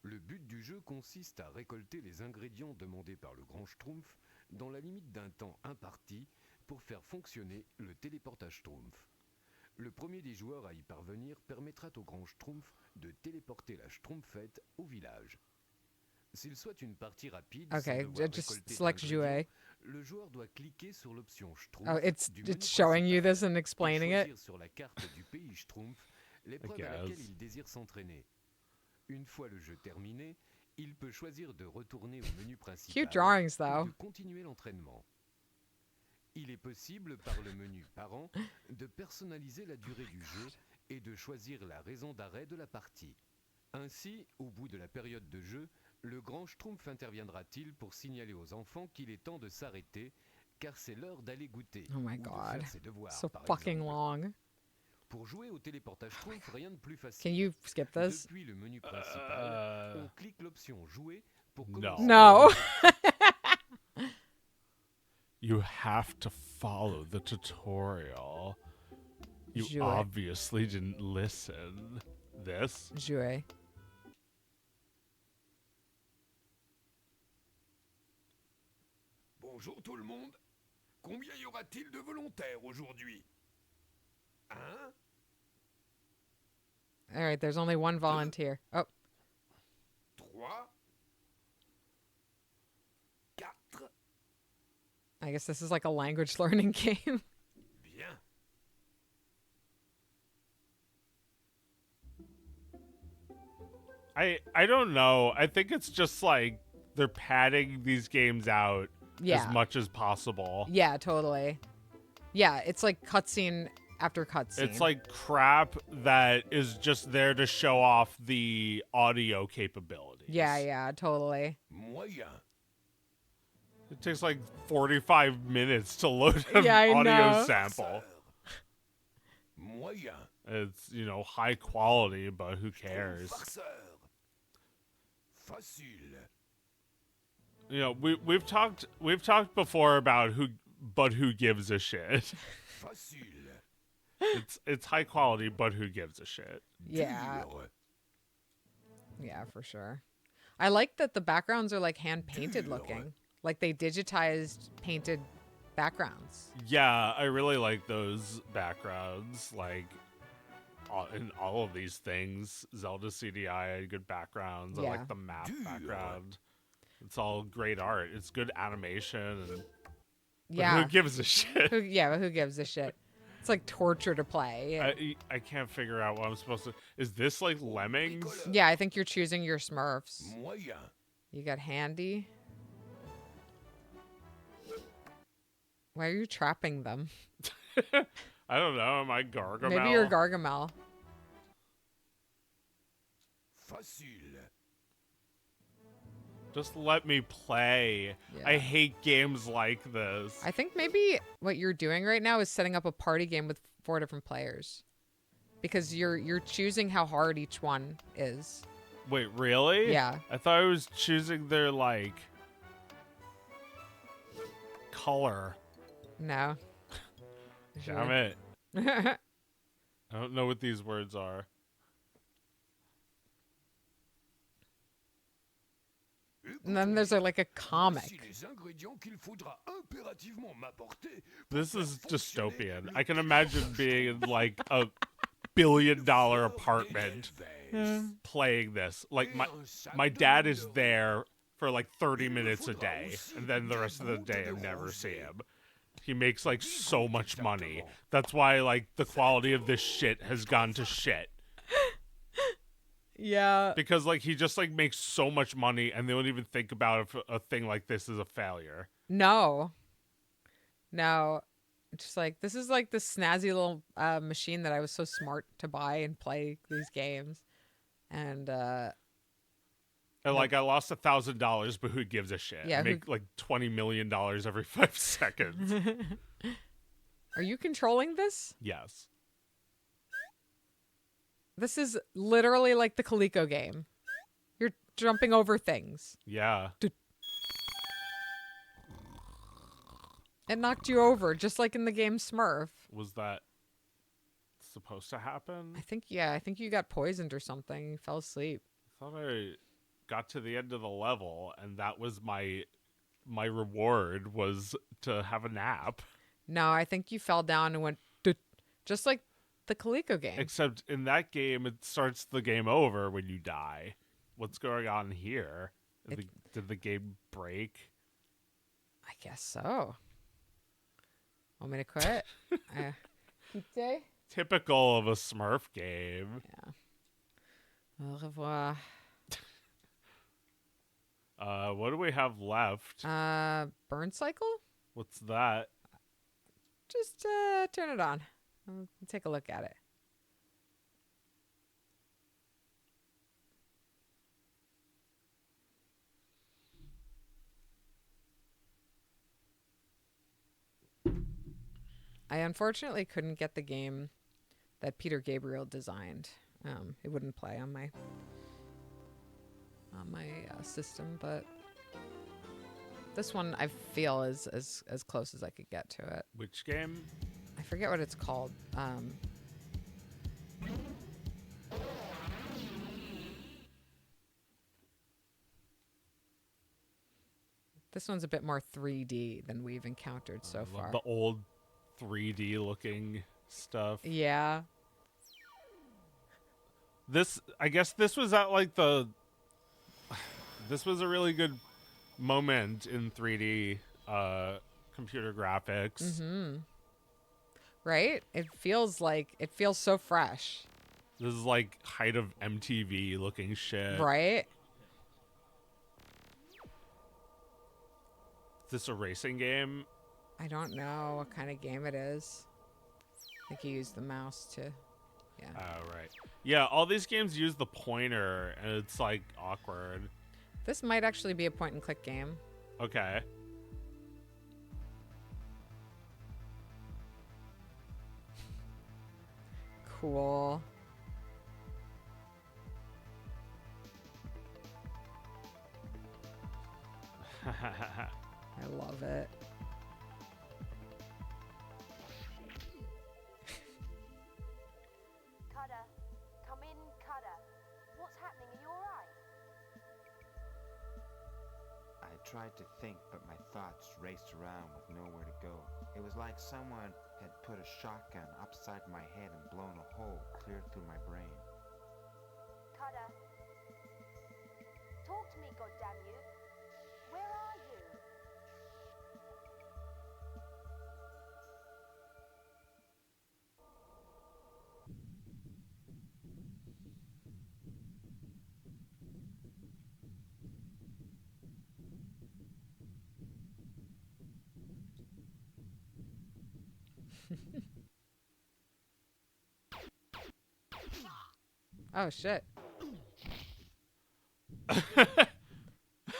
Le but du jeu consiste à récolter les ingrédients demandés par le Grand Schtroumpf dans la limite d'un temps imparti pour faire fonctionner le téléportage Schtroumpf. Le premier des joueurs à y parvenir permettra au Grand Schtroumpf de téléporter la Schtroumpfette au village. S'il souhaite une partie rapide, Okay, sans devoir just récolter select d'ingrédients, jouet. le joueur doit cliquer sur l'option Schtroumpf. Oh, it's du menu showing you principal this and explaining et it. choisir sur la carte du pays Schtroumpf l'épreuve à laquelle il désire s'entraîner. Une fois le jeu terminé, il peut choisir de retourner au menu principal Cute drawings, ou though. de continuer l'entraînement. Il est possible, par le menu Parents, de personnaliser la durée du jeu et de choisir la raison d'arrêt de la partie. Ainsi, au bout de la période de jeu, le Grand Schtroumpf interviendra-t-il pour signaler aux enfants qu'il est temps de s'arrêter, car c'est l'heure d'aller goûter Oh my ou de god. faire ses devoirs, So par fucking exemple. long. Pour jouer au téléportage Schtroumpf, rien de plus facile. Can you skip this? Depuis le menu principal, on clique l'option Jouer pour No. commencer. No. You have to follow the tutorial. You Jouet. obviously didn't listen. This? Jouet. Bon, Bonjour tout le monde. Combien y aura-t-il de volontaires aujourd'hui? Hein? All right, there's only one volunteer. Oh, 3, 4. I guess this is like a language learning game. Bien. I don't know. I think it's just like they're padding these games out Yeah. as much as possible. Yeah, totally. Yeah, it's like cutscene after cutscene. It's like crap that is just there to show off the audio capabilities. Yeah, totally. Moyen. It takes like 45 minutes to load an Yeah, I audio know. sample. Moyen. It's, high quality, but who cares? Farceur. Facile. We've talked before about who gives a shit. Facile. It's high quality, but who gives a shit? Yeah. Dur. Yeah, for sure. I like that the backgrounds are like hand painted looking. Like they digitized painted backgrounds. Yeah, I really like those backgrounds. Like in all of these things, Zelda CDI had good backgrounds. I Yeah. like the map background. It's all great art. It's good animation. And, but Yeah. who gives a shit? But who gives a shit? It's like torture to play. I can't figure out what I'm supposed to. Is this like Lemmings? Yeah, I think you're choosing your Smurfs. Moyen. You got Handy. Why are you trapping them? I don't know. Am I Gargamel? Maybe you're Gargamel. Facile. Just let me play. Yeah. I hate games like this. I think maybe what you're doing right now is setting up a party game with 4 different players. Because you're choosing how hard each one is. Wait, really? Yeah. I thought I was choosing their like color. No. Damn it. I don't know what these words are. And then there's like a comic. Voici les ingrédients qu'il faudra impérativement m'apporter pour This is faire fonctionner dystopian. le I can imagine being in like a billion-dollar apartment playing this. Like my dad is there for like 30 minutes a day, and then the rest of the day I never see him. He makes like so much money. That's why like the quality of this shit has gone to shit. Yeah. Because like he just like makes so much money, and they don't even think about if a thing like this is a failure. No. Just like, this is like the snazzy little machine that I was so smart to buy and play these games. And And like I lost $1,000, but who gives a shit? Yeah, I make like $20 million every 5 seconds. Are you controlling this? Yes. This is literally like the Coleco game. You're jumping over things. Yeah. It knocked you over, just like in the game Smurf. Was that supposed to happen? I think you got poisoned or something. You fell asleep. I thought I got to the end of the level, and that was my reward was to have a nap. No, I think you fell down and went just like the Coleco game. Except in that game, it starts the game over when you die. What's going on here? Did the game break? I guess so. Want me to quit? Quitte? Typical of a Smurf game. Yeah. Au revoir. What do we have left? Burn cycle? What's that? Just turn it on. Take a look at it. I unfortunately couldn't get the game that Peter Gabriel designed. It wouldn't play on my system, but this one I feel is as close as I could get to it. Which game? I forget what it's called. This one's a bit more 3D than we've encountered so I love far. the old 3D looking stuff. Yeah. I guess this was at like this was a really good moment in 3D computer graphics. Mm-hmm. Right? It feels so fresh. This is like height of MTV looking shit. Right? Is this a racing game? I don't know what kind of game it is. I think you use the mouse to... Yeah. Oh, right. Yeah, all these games use the pointer, and it's, like, awkward. This might actually be a point-and-click game. Okay. Cool. I love it. Cutter, come in, Cutter. What's happening? Are you alright? I tried to think, but my thoughts raced around with nowhere to go. It was like someone had put a shotgun upside my head and blown a hole clear through my brain. Cutter. Talk to me, goddamn you. Where are you? Oh, shit.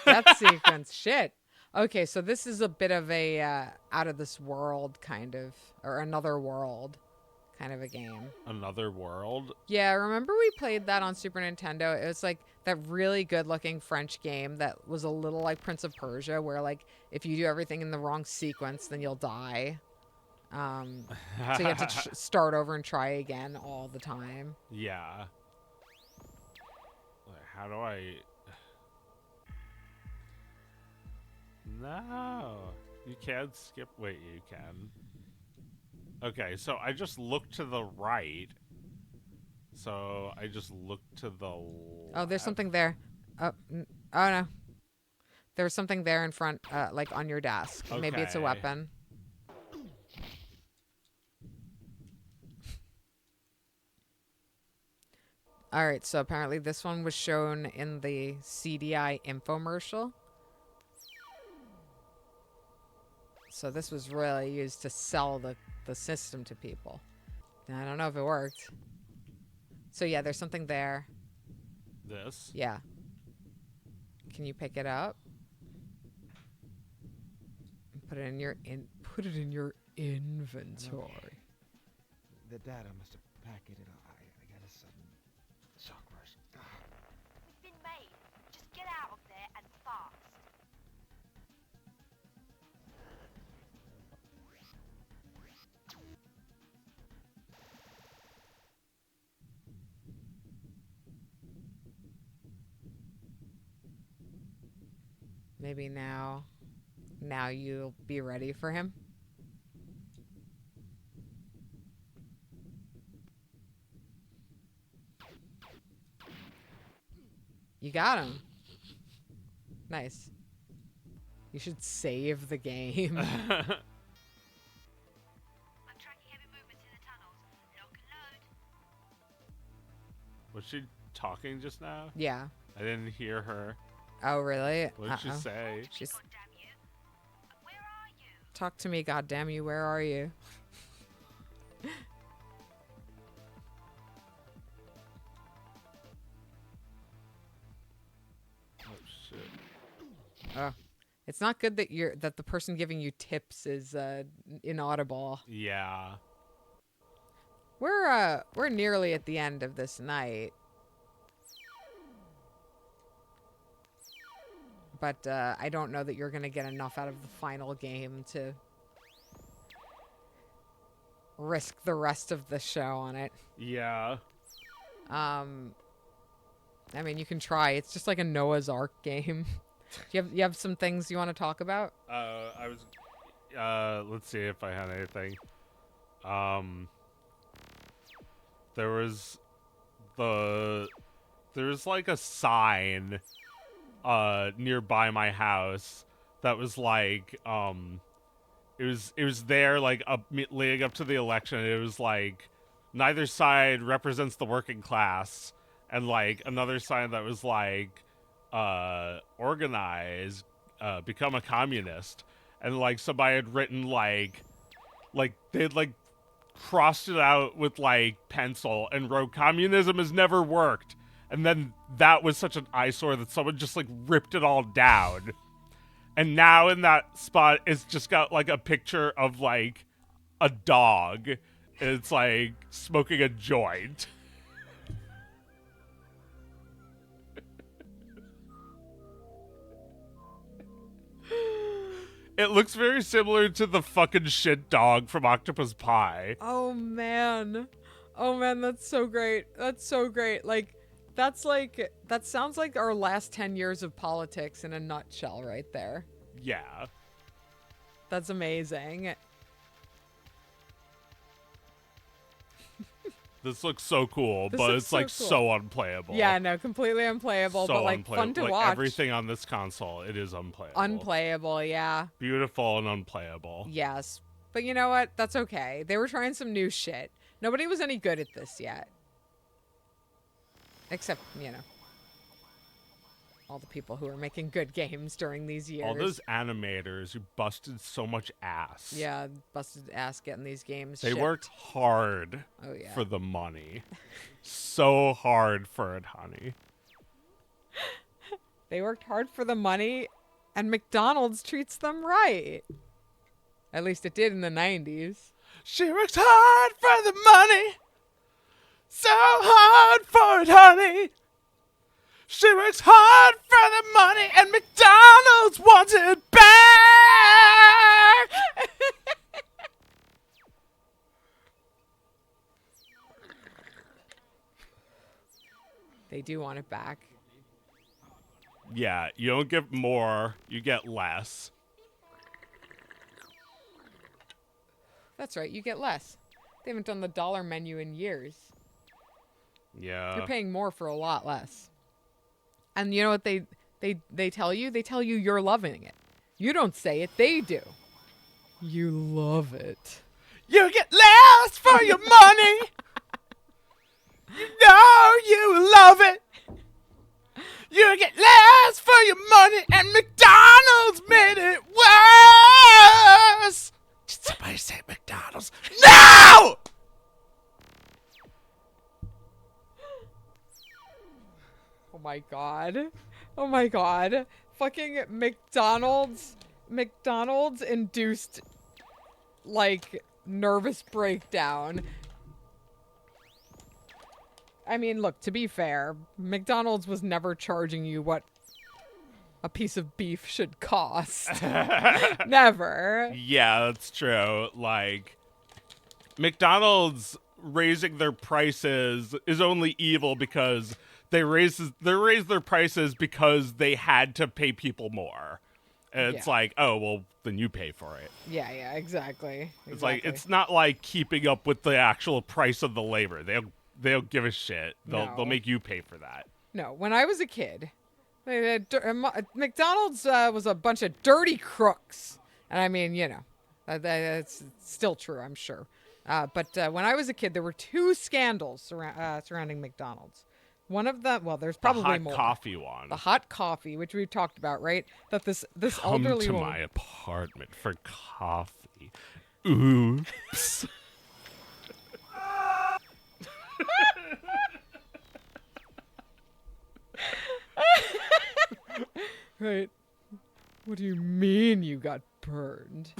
That sequence. Shit. Okay, so this is a bit of a out of this world kind of, or another world kind of a game. Another world? Yeah, remember we played that on Super Nintendo? It was like that really good looking French game that was a little like Prince of Persia, where like if you do everything in the wrong sequence, then you'll die. So you have to start over and try again all the time. Yeah. How do I... No. You can't skip... Wait, you can. Okay, so I just look to the right. So I just look to the left. Oh, there's something there. Oh, oh no. There's something there in front, like on your desk. Okay. Maybe it's a weapon. All right, so apparently this one was shown in the CDI infomercial. So this was really used to sell the system to people. And I don't know if it worked. So yeah, there's something there. This? Yeah. Can you pick it up? Put it in your inventory. Okay. The data must have packed it up. I got a sudden shock rush. We've been made. Just get out of there and fast. Maybe now you'll be ready for him. You got him. Nice. You should save the game. I'm tracking heavy movements in the tunnels. Lock and load. Was she talking just now? Yeah. I didn't hear her. Oh, really? What did she say? She's... Talk to me, goddamn you. Where are you? Oh shit. Oh. It's not good that the person giving you tips is inaudible. Yeah. We're nearly at the end of this night. But I don't know that you're going to get enough out of the final game to risk the rest of the show on it. Yeah. I mean, you can try. It's just like a Noah's Ark game. You have some things you want to talk about? I was. Let's see if I had anything. There was like a sign nearby my house that was like it was there like leading up to the election. It was like neither side represents the working class, and like another sign that was like organize, become a communist, and like somebody had written like they'd like crossed it out with like pencil and wrote communism has never worked, and then that was such an eyesore that someone just like ripped it all down, and now in that spot it's just got like a picture of like a dog, and it's like smoking a joint. It looks very similar to the fucking shit dog from Octopus Pie. Oh man, that's so great. That's so great. Like that sounds like our last 10 years of politics in a nutshell right there. Yeah. That's amazing. This looks so cool, This but looks it's so like cool. so unplayable. Yeah, no, completely unplayable, So but like unplayable. fun to Like, watch. everything on this console, it is unplayable. Unplayable, yeah. Beautiful and unplayable. Yes. But you know what? That's okay. They were trying some new shit. Nobody was any good at this yet. Except, all the people who were making good games during these years. All those animators who busted so much ass. Yeah, busted ass getting these games They shipped. worked hard for the money. So hard for it, honey. They worked hard for the money, and McDonald's treats them right. At least it did in the 90s. She works hard for the money. So hard for it, honey. She works hard for the money, and McDonald's wants it back. They do want it back. Yeah, you don't get more, you get less. That's right, you get less. They haven't done the dollar menu in years. Yeah. You're paying more for a lot less. And you know what they tell you? They tell you you're loving it. You don't say it, they do. You love it. You get less for your money. You know you love it. You get less for your money, and McDonald's made it worse. Did somebody say McDonald's? No! Oh my god. Oh my god. Fucking McDonald's induced, like, nervous breakdown. I mean, look, to be fair, McDonald's was never charging you what a piece of beef should cost. Never. Yeah, that's true. Like, McDonald's raising their prices is only evil because they raise their prices because they had to pay people more. And it's like, oh, well, then you pay for it. Yeah, exactly. It's like, it's not like keeping up with the actual price of the labor. They don't give a shit. They'll make you pay for that. No, when I was a kid, McDonald's was a bunch of dirty crooks. And I mean, that's still true, I'm sure. But when I was a kid, there were two scandals surrounding McDonald's. One of them, well, there's probably more. The hot coffee one. The hot coffee, which we've talked about, right? That this elderly Come to woman. my apartment for coffee. Oops. Right. What do you mean you got burned?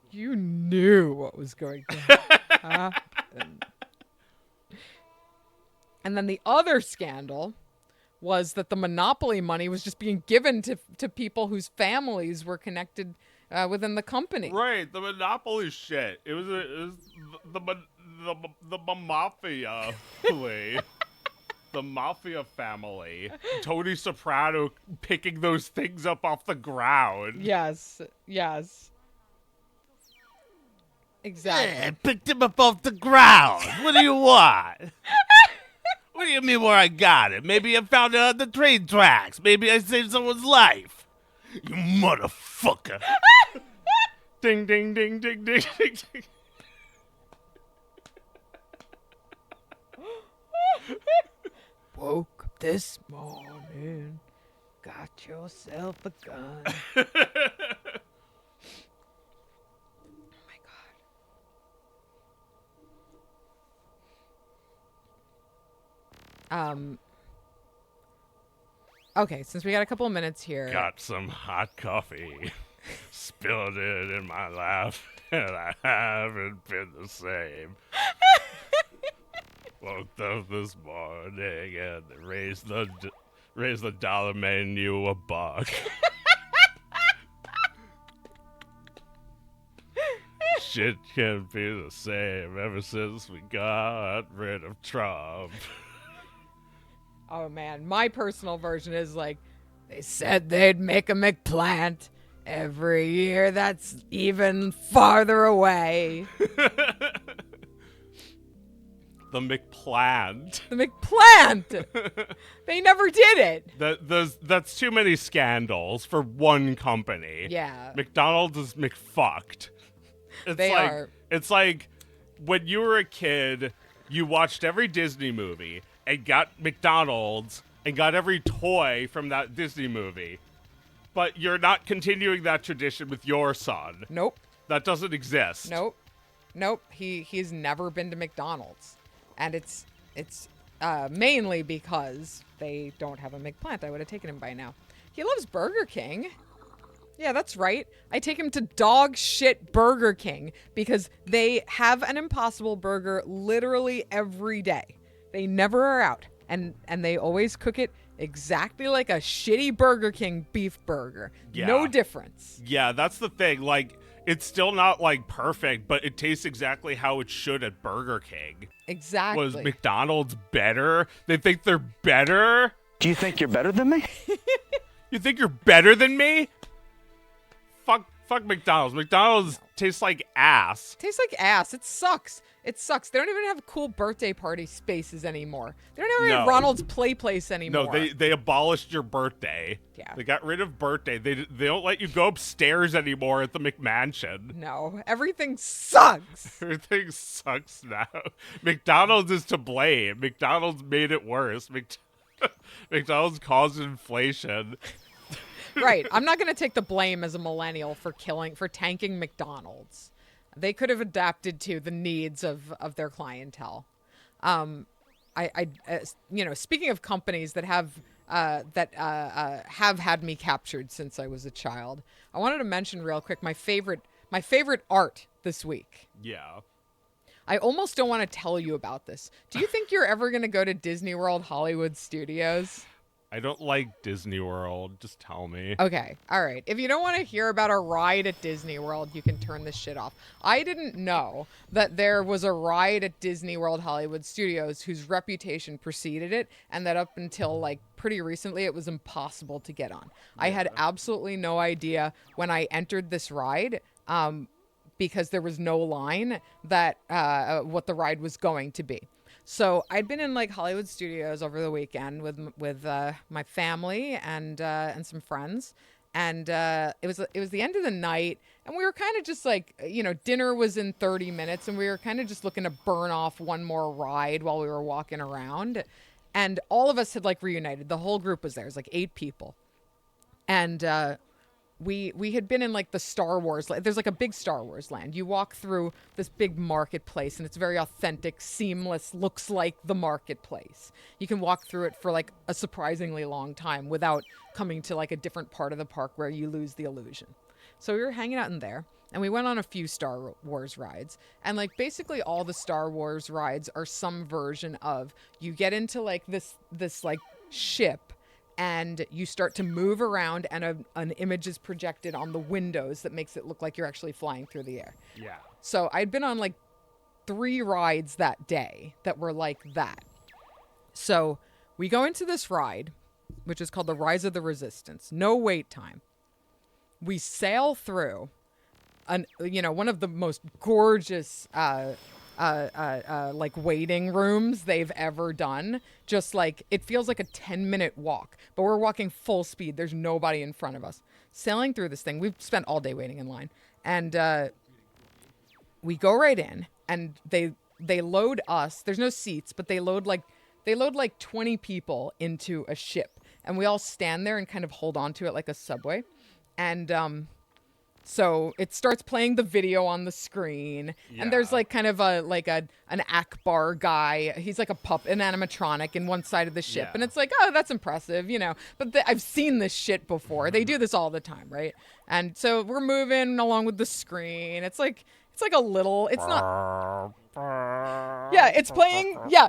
You knew what was going to happen. And then the other scandal was that the monopoly money was just being given to people whose families were connected within the company. Right, the monopoly shit. It was the mafia play. The Mafia family. Tony Soprano picking those things up off the ground. Yes. Exactly. Yeah, I picked him up off the ground. What do you want? What do you mean where I got it? Maybe I found it on the train tracks. Maybe I saved someone's life. You motherfucker. Ding, ding, ding, ding, ding, ding, ding. Woke up this morning, got yourself a gun. Oh my god. Okay, since we got a couple of minutes here. Got some hot coffee. Spilled it in my lap, and I haven't been the same. Woke up this morning and raised the dollar menu $1. Shit can't be the same ever since we got rid of Trump. Oh man, my personal version is like, they said they'd make a McPlant. Every year that's even farther away. The McPlant. The McPlant! They never did it. That's too many scandals for one company. Yeah. McDonald's is McFucked. It's like when you were a kid, you watched every Disney movie and got McDonald's and got every toy from that Disney movie. But you're not continuing that tradition with your son. Nope. That doesn't exist. Nope. He's never been to McDonald's. And it's mainly because they don't have a McPlant. I would have taken him by now. He loves Burger King. Yeah, that's right. I take him to dog shit Burger King because they have an Impossible Burger literally every day. They never are out. And they always cook it exactly like a shitty Burger King beef burger. Yeah. No difference. Yeah, that's the thing. Like, it's still not, like, perfect, but it tastes exactly how it should at Burger King. Exactly. Was McDonald's better? They think they're better? Do you think you're better than me? You think you're better than me? Fuck McDonald's. McDonald's tastes like ass. Tastes like ass. It sucks. It sucks. They don't even have cool birthday party spaces anymore. They don't even have Ronald's Play Place anymore. No, they abolished your birthday. Yeah. They got rid of birthday. They don't let you go upstairs anymore at the McMansion. No, everything sucks. Everything sucks now. McDonald's is to blame. McDonald's made it worse. McDonald's caused inflation. Right. I'm not going to take the blame as a millennial for tanking McDonald's. They could have adapted to the needs of their clientele. Speaking of companies that have had me captured since I was a child, I wanted to mention real quick my favorite art this week. Yeah. I almost don't want to tell you about this. Do you think you're ever going to go to Disney World Hollywood Studios? I don't like Disney World. Just tell me. Okay. All right. If you don't want to hear about a ride at Disney World, you can turn this shit off. I didn't know that there was a ride at Disney World Hollywood Studios whose reputation preceded it, and that up until like pretty recently it was impossible to get on. I had absolutely no idea when I entered this ride, because there was no line, that what the ride was going to be. So I'd been in like Hollywood Studios over the weekend with my family and some friends, and it was the end of the night, and we were kind of just like, dinner was in 30 minutes, and we were kind of just looking to burn off one more ride while we were walking around, and all of us had like reunited. The whole group was there. It was like 8 people, and we had been in like the Star Wars. There's like a big Star Wars land. You walk through this big marketplace and it's very authentic, seamless, looks like the marketplace. You can walk through it for like a surprisingly long time without coming to like a different part of the park where you lose the illusion. So we were hanging out in there and we went on a few Star Wars rides, and like basically all the Star Wars rides are some version of, you get into like this like ship, and you start to move around, and an image is projected on the windows that makes it look like you're actually flying through the air. Yeah. So I'd been on like 3 rides that day that were like that. So We go into this ride, which is called the Rise of the Resistance. No wait time. We sail through one of the most gorgeous like waiting rooms they've ever done. Just like it feels like a 10-minute walk, but we're walking full speed. There's nobody in front of us. Sailing through this thing. We've spent all day waiting in line, and we go right in, and they load us. There's no seats, but they load like 20 people into a ship, and we all stand there and kind of hold on to it like a subway. And so it starts playing the video on the screen, and there's like kind of an Akbar guy. He's like an animatronic in one side of the ship, and it's like, oh, that's impressive, But I've seen this shit before. They do this all the time, right? And so we're moving along with the screen. It's like a little. It's not. Yeah, it's playing. Yeah.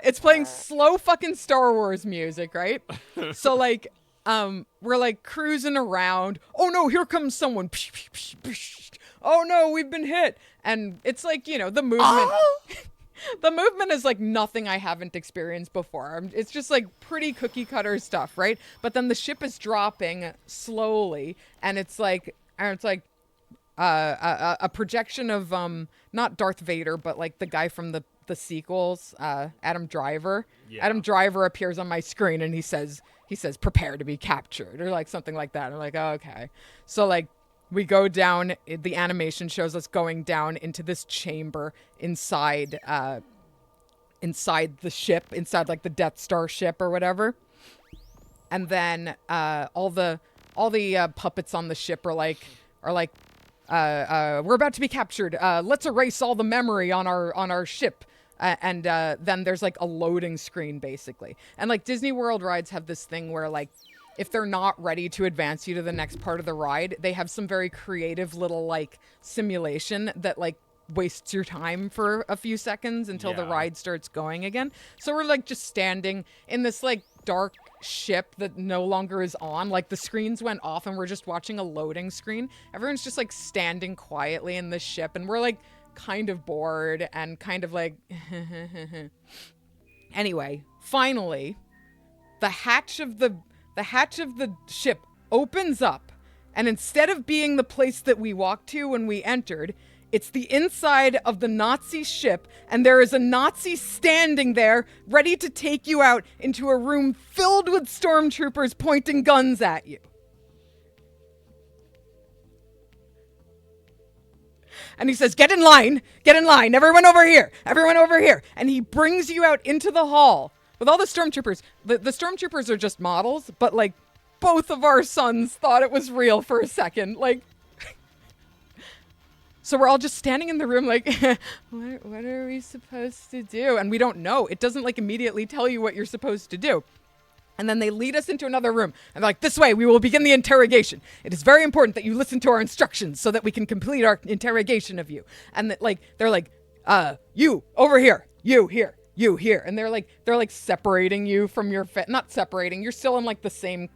It's playing slow fucking Star Wars music, right? So like. We're like cruising around. Oh no, here comes someone. Oh no, we've been hit. And it's like, the movement. The movement is like nothing I haven't experienced before. It's just like pretty cookie cutter stuff, right? But then the ship is dropping slowly, and it's like a projection of not Darth Vader, but like the guy from the sequels, Adam Driver. Yeah. Adam Driver appears on my screen, and he says, prepare to be captured, or like something like that. I'm like, oh, okay. So like we go down, the animation shows us going down into this chamber inside the ship, inside like the Death Star ship or whatever. And then all the puppets on the ship are like we're about to be captured. Let's erase all the memory on our ship. And then there's like a loading screen basically. And like Disney World rides have this thing where like if they're not ready to advance you to the next part of the ride, they have some very creative little like simulation that like wastes your time for a few seconds until the ride starts going again. So we're like just standing in this like dark ship that no longer is on. Like the screens went off and we're just watching a loading screen. Everyone's just like standing quietly in the ship, and we're like kind of bored and kind of like anyway, finally the hatch of the ship opens up, and instead of being the place that we walked to when we entered, it's the inside of the Nazi ship, and there is a Nazi standing there ready to take you out into a room filled with stormtroopers pointing guns at you. And he says, get in line, everyone over here. And he brings you out into the hall with all the stormtroopers. The stormtroopers are just models, but like both of our sons thought it was real for a second. Like, so we're all just standing in the room like, what are we supposed to do? And we don't know. It doesn't like immediately tell you what you're supposed to do. And then they lead us into another room. And they're like, this way, we will begin the interrogation. It is very important that you listen to our instructions so that we can complete our interrogation of you. And that, like, they're like, you over here, you here, you here. And they're like separating you from your not separating. You're still in like the same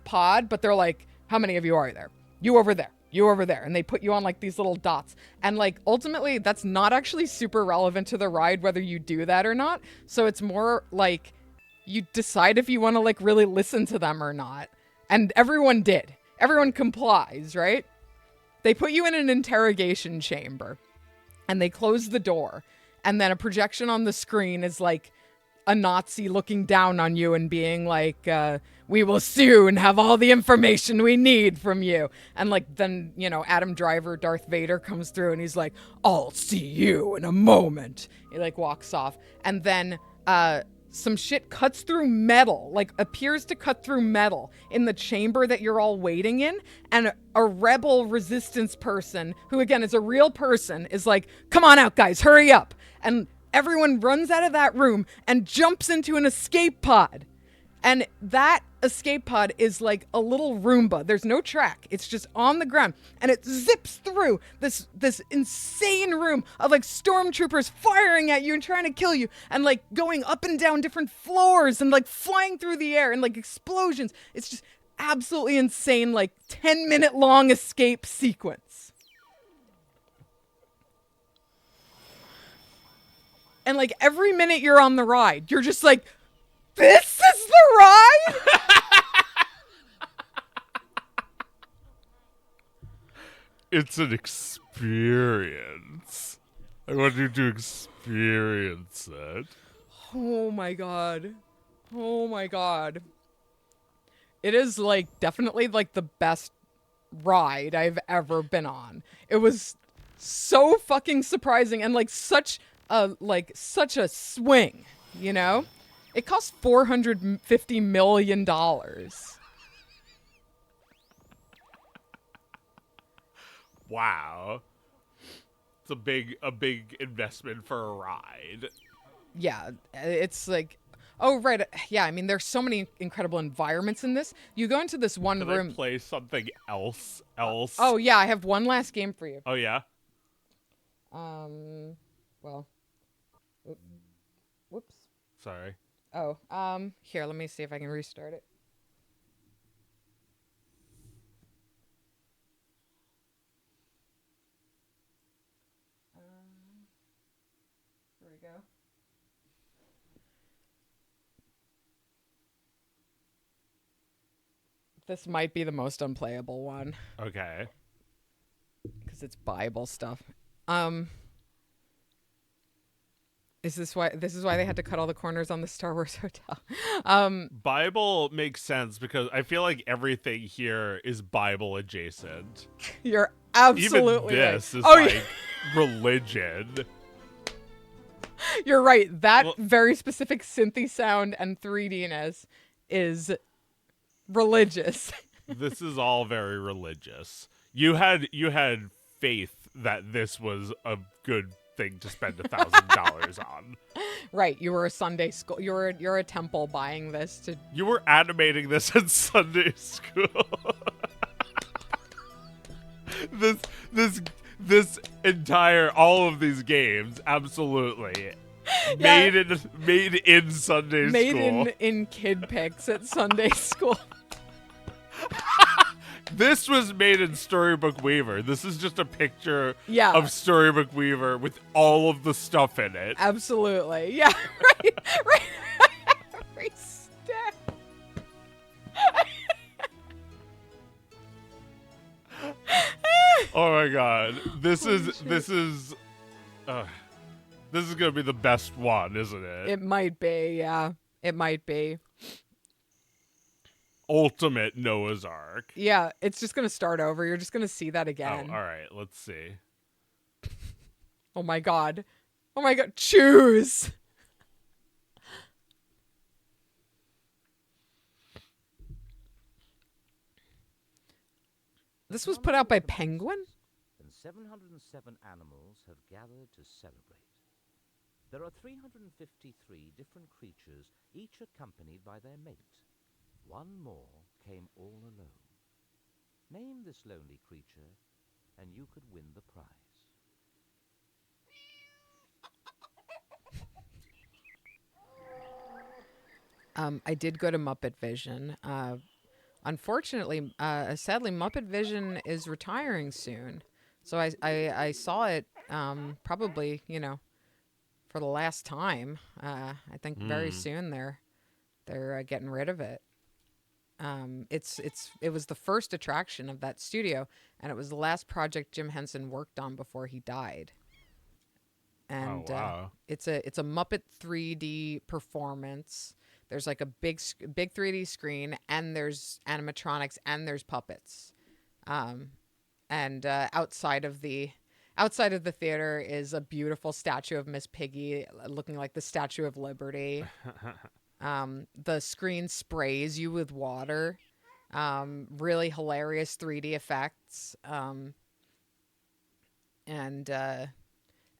pod, but they're like, how many of you are there? You over there. You over there. And they put you on like these little dots. And like, ultimately, that's not actually super relevant to the ride, whether you do that or not. So it's more like, you decide if you want to like really listen to them or not. And everyone did. Everyone complies, right? They put you in an interrogation chamber and they close the door. And then a projection on the screen is like a Nazi looking down on you and being like, we will soon have all the information we need from you. And like, then, Adam Driver, Darth Vader comes through and he's like, I'll see you in a moment. He like walks off. And then, some shit cuts through metal, like appears to cut through metal in the chamber that you're all waiting in. And a rebel resistance person, who again is a real person, is like, come on out, guys, hurry up. And everyone runs out of that room and jumps into an escape pod. And that escape pod is like a little Roomba. There's no track. It's just on the ground. And it zips through this insane room of like stormtroopers firing at you and trying to kill you. And like going up and down different floors and like flying through the air and like explosions. It's just absolutely insane, like 10-minute long escape sequence. And like every minute you're on the ride, you're just like, This is the ride? It's an experience. I want you to experience it. Oh my god. Oh my god. It is like definitely like the best ride I've ever been on. It was so fucking surprising and like such a swing, you know? It cost $450 million. Wow. It's a big investment for a ride. Yeah, it's like, oh right, yeah. I mean, there's so many incredible environments in this. You go into this one Can room. I play something else? Oh yeah, I have one last game for you. Oh yeah. Well, whoops. Sorry. Oh, here. Let me see if I can restart it. Here we go. This might be the most unplayable one. Okay. Because it's Bible stuff. This is why they had to cut all the corners on the Star Wars hotel. Bible makes sense because I feel like everything here is Bible adjacent. You're absolutely Even this right. is Oh, like yeah. religion. You're right. That very specific synthy sound and 3D-ness is religious. This is all very religious. You had faith that this was a good thing to spend $1,000 on. Right. You were a Sunday school. You're a temple buying this to. You were animating this in Sunday school. this entire all of these games absolutely Yeah. made in Sunday Made school. in kid pics at Sunday school. This was made in Storybook Weaver. This is just a picture Yeah. of Storybook Weaver with all of the stuff in it. Absolutely. Yeah. Right. Every step. Oh my god. This is gonna be the best one, isn't it? It might be, yeah. It might be. Ultimate Noah's Ark. Yeah, it's just gonna start over. You're just gonna see that again. Oh, all right. Let's see. Oh my god. Oh my god. Choose. This was put out by Penguin? And 707 animals have gathered to celebrate. There are 353 different creatures, each accompanied by their mate. One more came all alone. Name this lonely creature, and you could win the prize. I did go to Muppet Vision. Unfortunately, sadly, Muppet Vision is retiring soon. So I saw it probably, for the last time. I think very soon they're getting rid of it. It was the first attraction of that studio, and it was the last project Jim Henson worked on before he died. And wow. It's a Muppet 3D performance. There's like a big 3D screen, and there's animatronics, and there's puppets. And outside of the theater is a beautiful statue of Miss Piggy, looking like the Statue of Liberty. The screen sprays you with water. Really hilarious 3D effects. And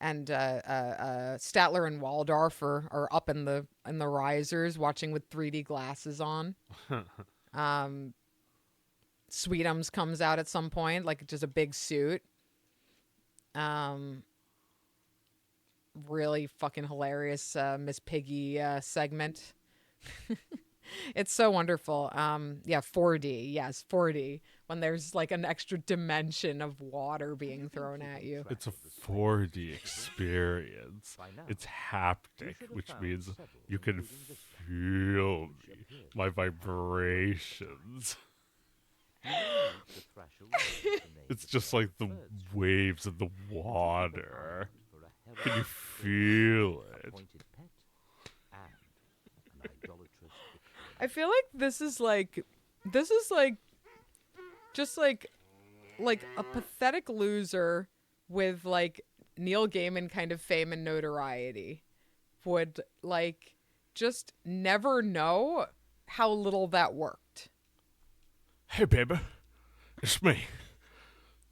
Statler and Waldorf are up in the risers watching with 3D glasses on. Sweetums comes out at some point, like just a big suit. Really fucking hilarious Miss Piggy segment. It's so wonderful. Yeah, 4D. Yes, 4D. When there's like an extra dimension of water being thrown at you. It's a 4D experience. It's haptic, which means you can feel me? My vibrations. It's just like the waves of the water. Can you feel it? I feel like this is like just like a pathetic loser with like Neil Gaiman kind of fame and notoriety would like just never know how little that worked. Hey, baby. It's me.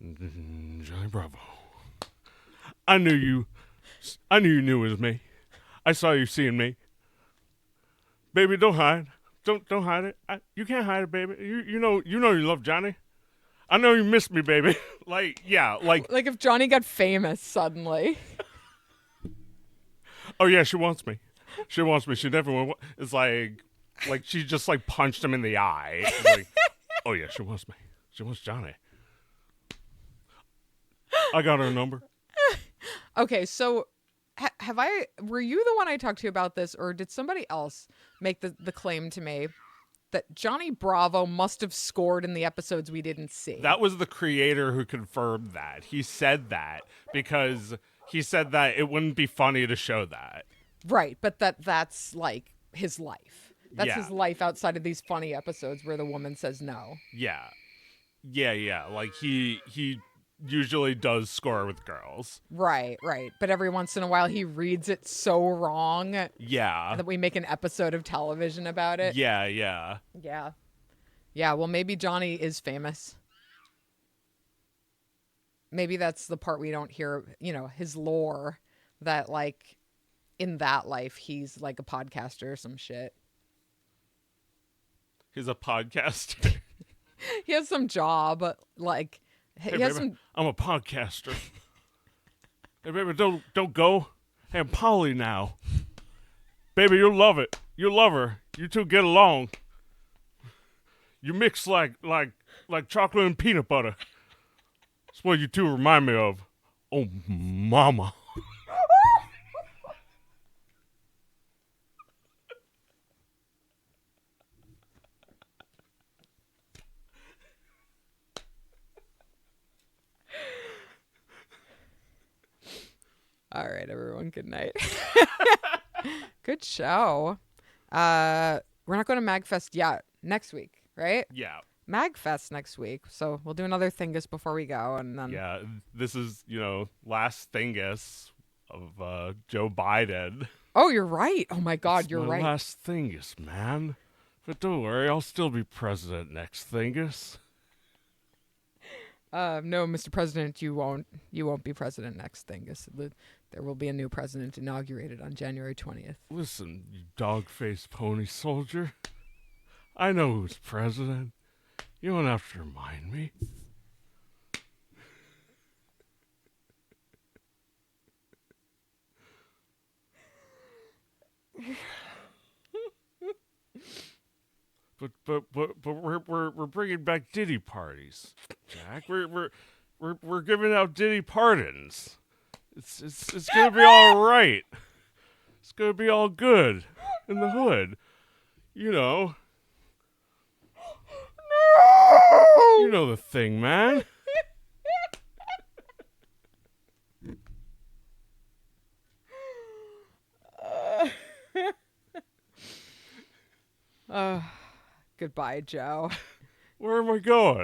Johnny Bravo. I knew you knew it was me. I saw you seeing me. Baby, don't hide. Don't hide it. You can't hide it, baby. You know you love Johnny. I know you miss me, baby. Like if Johnny got famous suddenly. Oh yeah, she wants me. She wants me. She never. It's like she just like punched him in the eye. Like, oh yeah, she wants me. She wants Johnny. I got her number. Okay, so were you the one I talked to about this, or did somebody else make the claim to me that Johnny Bravo must have scored in the episodes we didn't see? That was the creator who confirmed that. He said that because he said that it wouldn't be funny to show that. Right, but that's like his life. That's Yeah. his life outside of these funny episodes where the woman says no. Yeah. Yeah. Like he usually does score with girls. Right. But every once in a while he reads it so wrong. Yeah. That we make an episode of television about it. Yeah. Yeah, well, maybe Johnny is famous. Maybe that's the part we don't hear, his lore, that like in that life he's like a podcaster or some shit. He's a podcaster. He has some job, like Hey, he has baby, some. I'm a podcaster. Hey, baby, don't go. Hey, I'm Polly now. Baby, you'll love it. You'll love her. You two get along. You mix like chocolate and peanut butter. That's what you two remind me of. Oh, mama. All right, everyone. Good night. Good show. We're not going to MagFest yet. Next week, right? Yeah. MagFest next week. So we'll do another Thingus before we go, and then. Yeah, this is last Thingus of Joe Biden. Oh, you're right. Oh my God, you're my right. Last Thingus, man. But don't worry, I'll still be president next Thingus. No, Mr. President, you won't be president next Thingus. There will be a new president inaugurated on January 20th. Listen, you dog-faced pony soldier. I know who's president. You don't have to remind me. But we're bringing back Diddy parties, Jack. We're giving out Diddy pardons. It's gonna be all right. It's gonna be all good in the hood, No! You know the thing, man. Goodbye, Joe. Where am I going?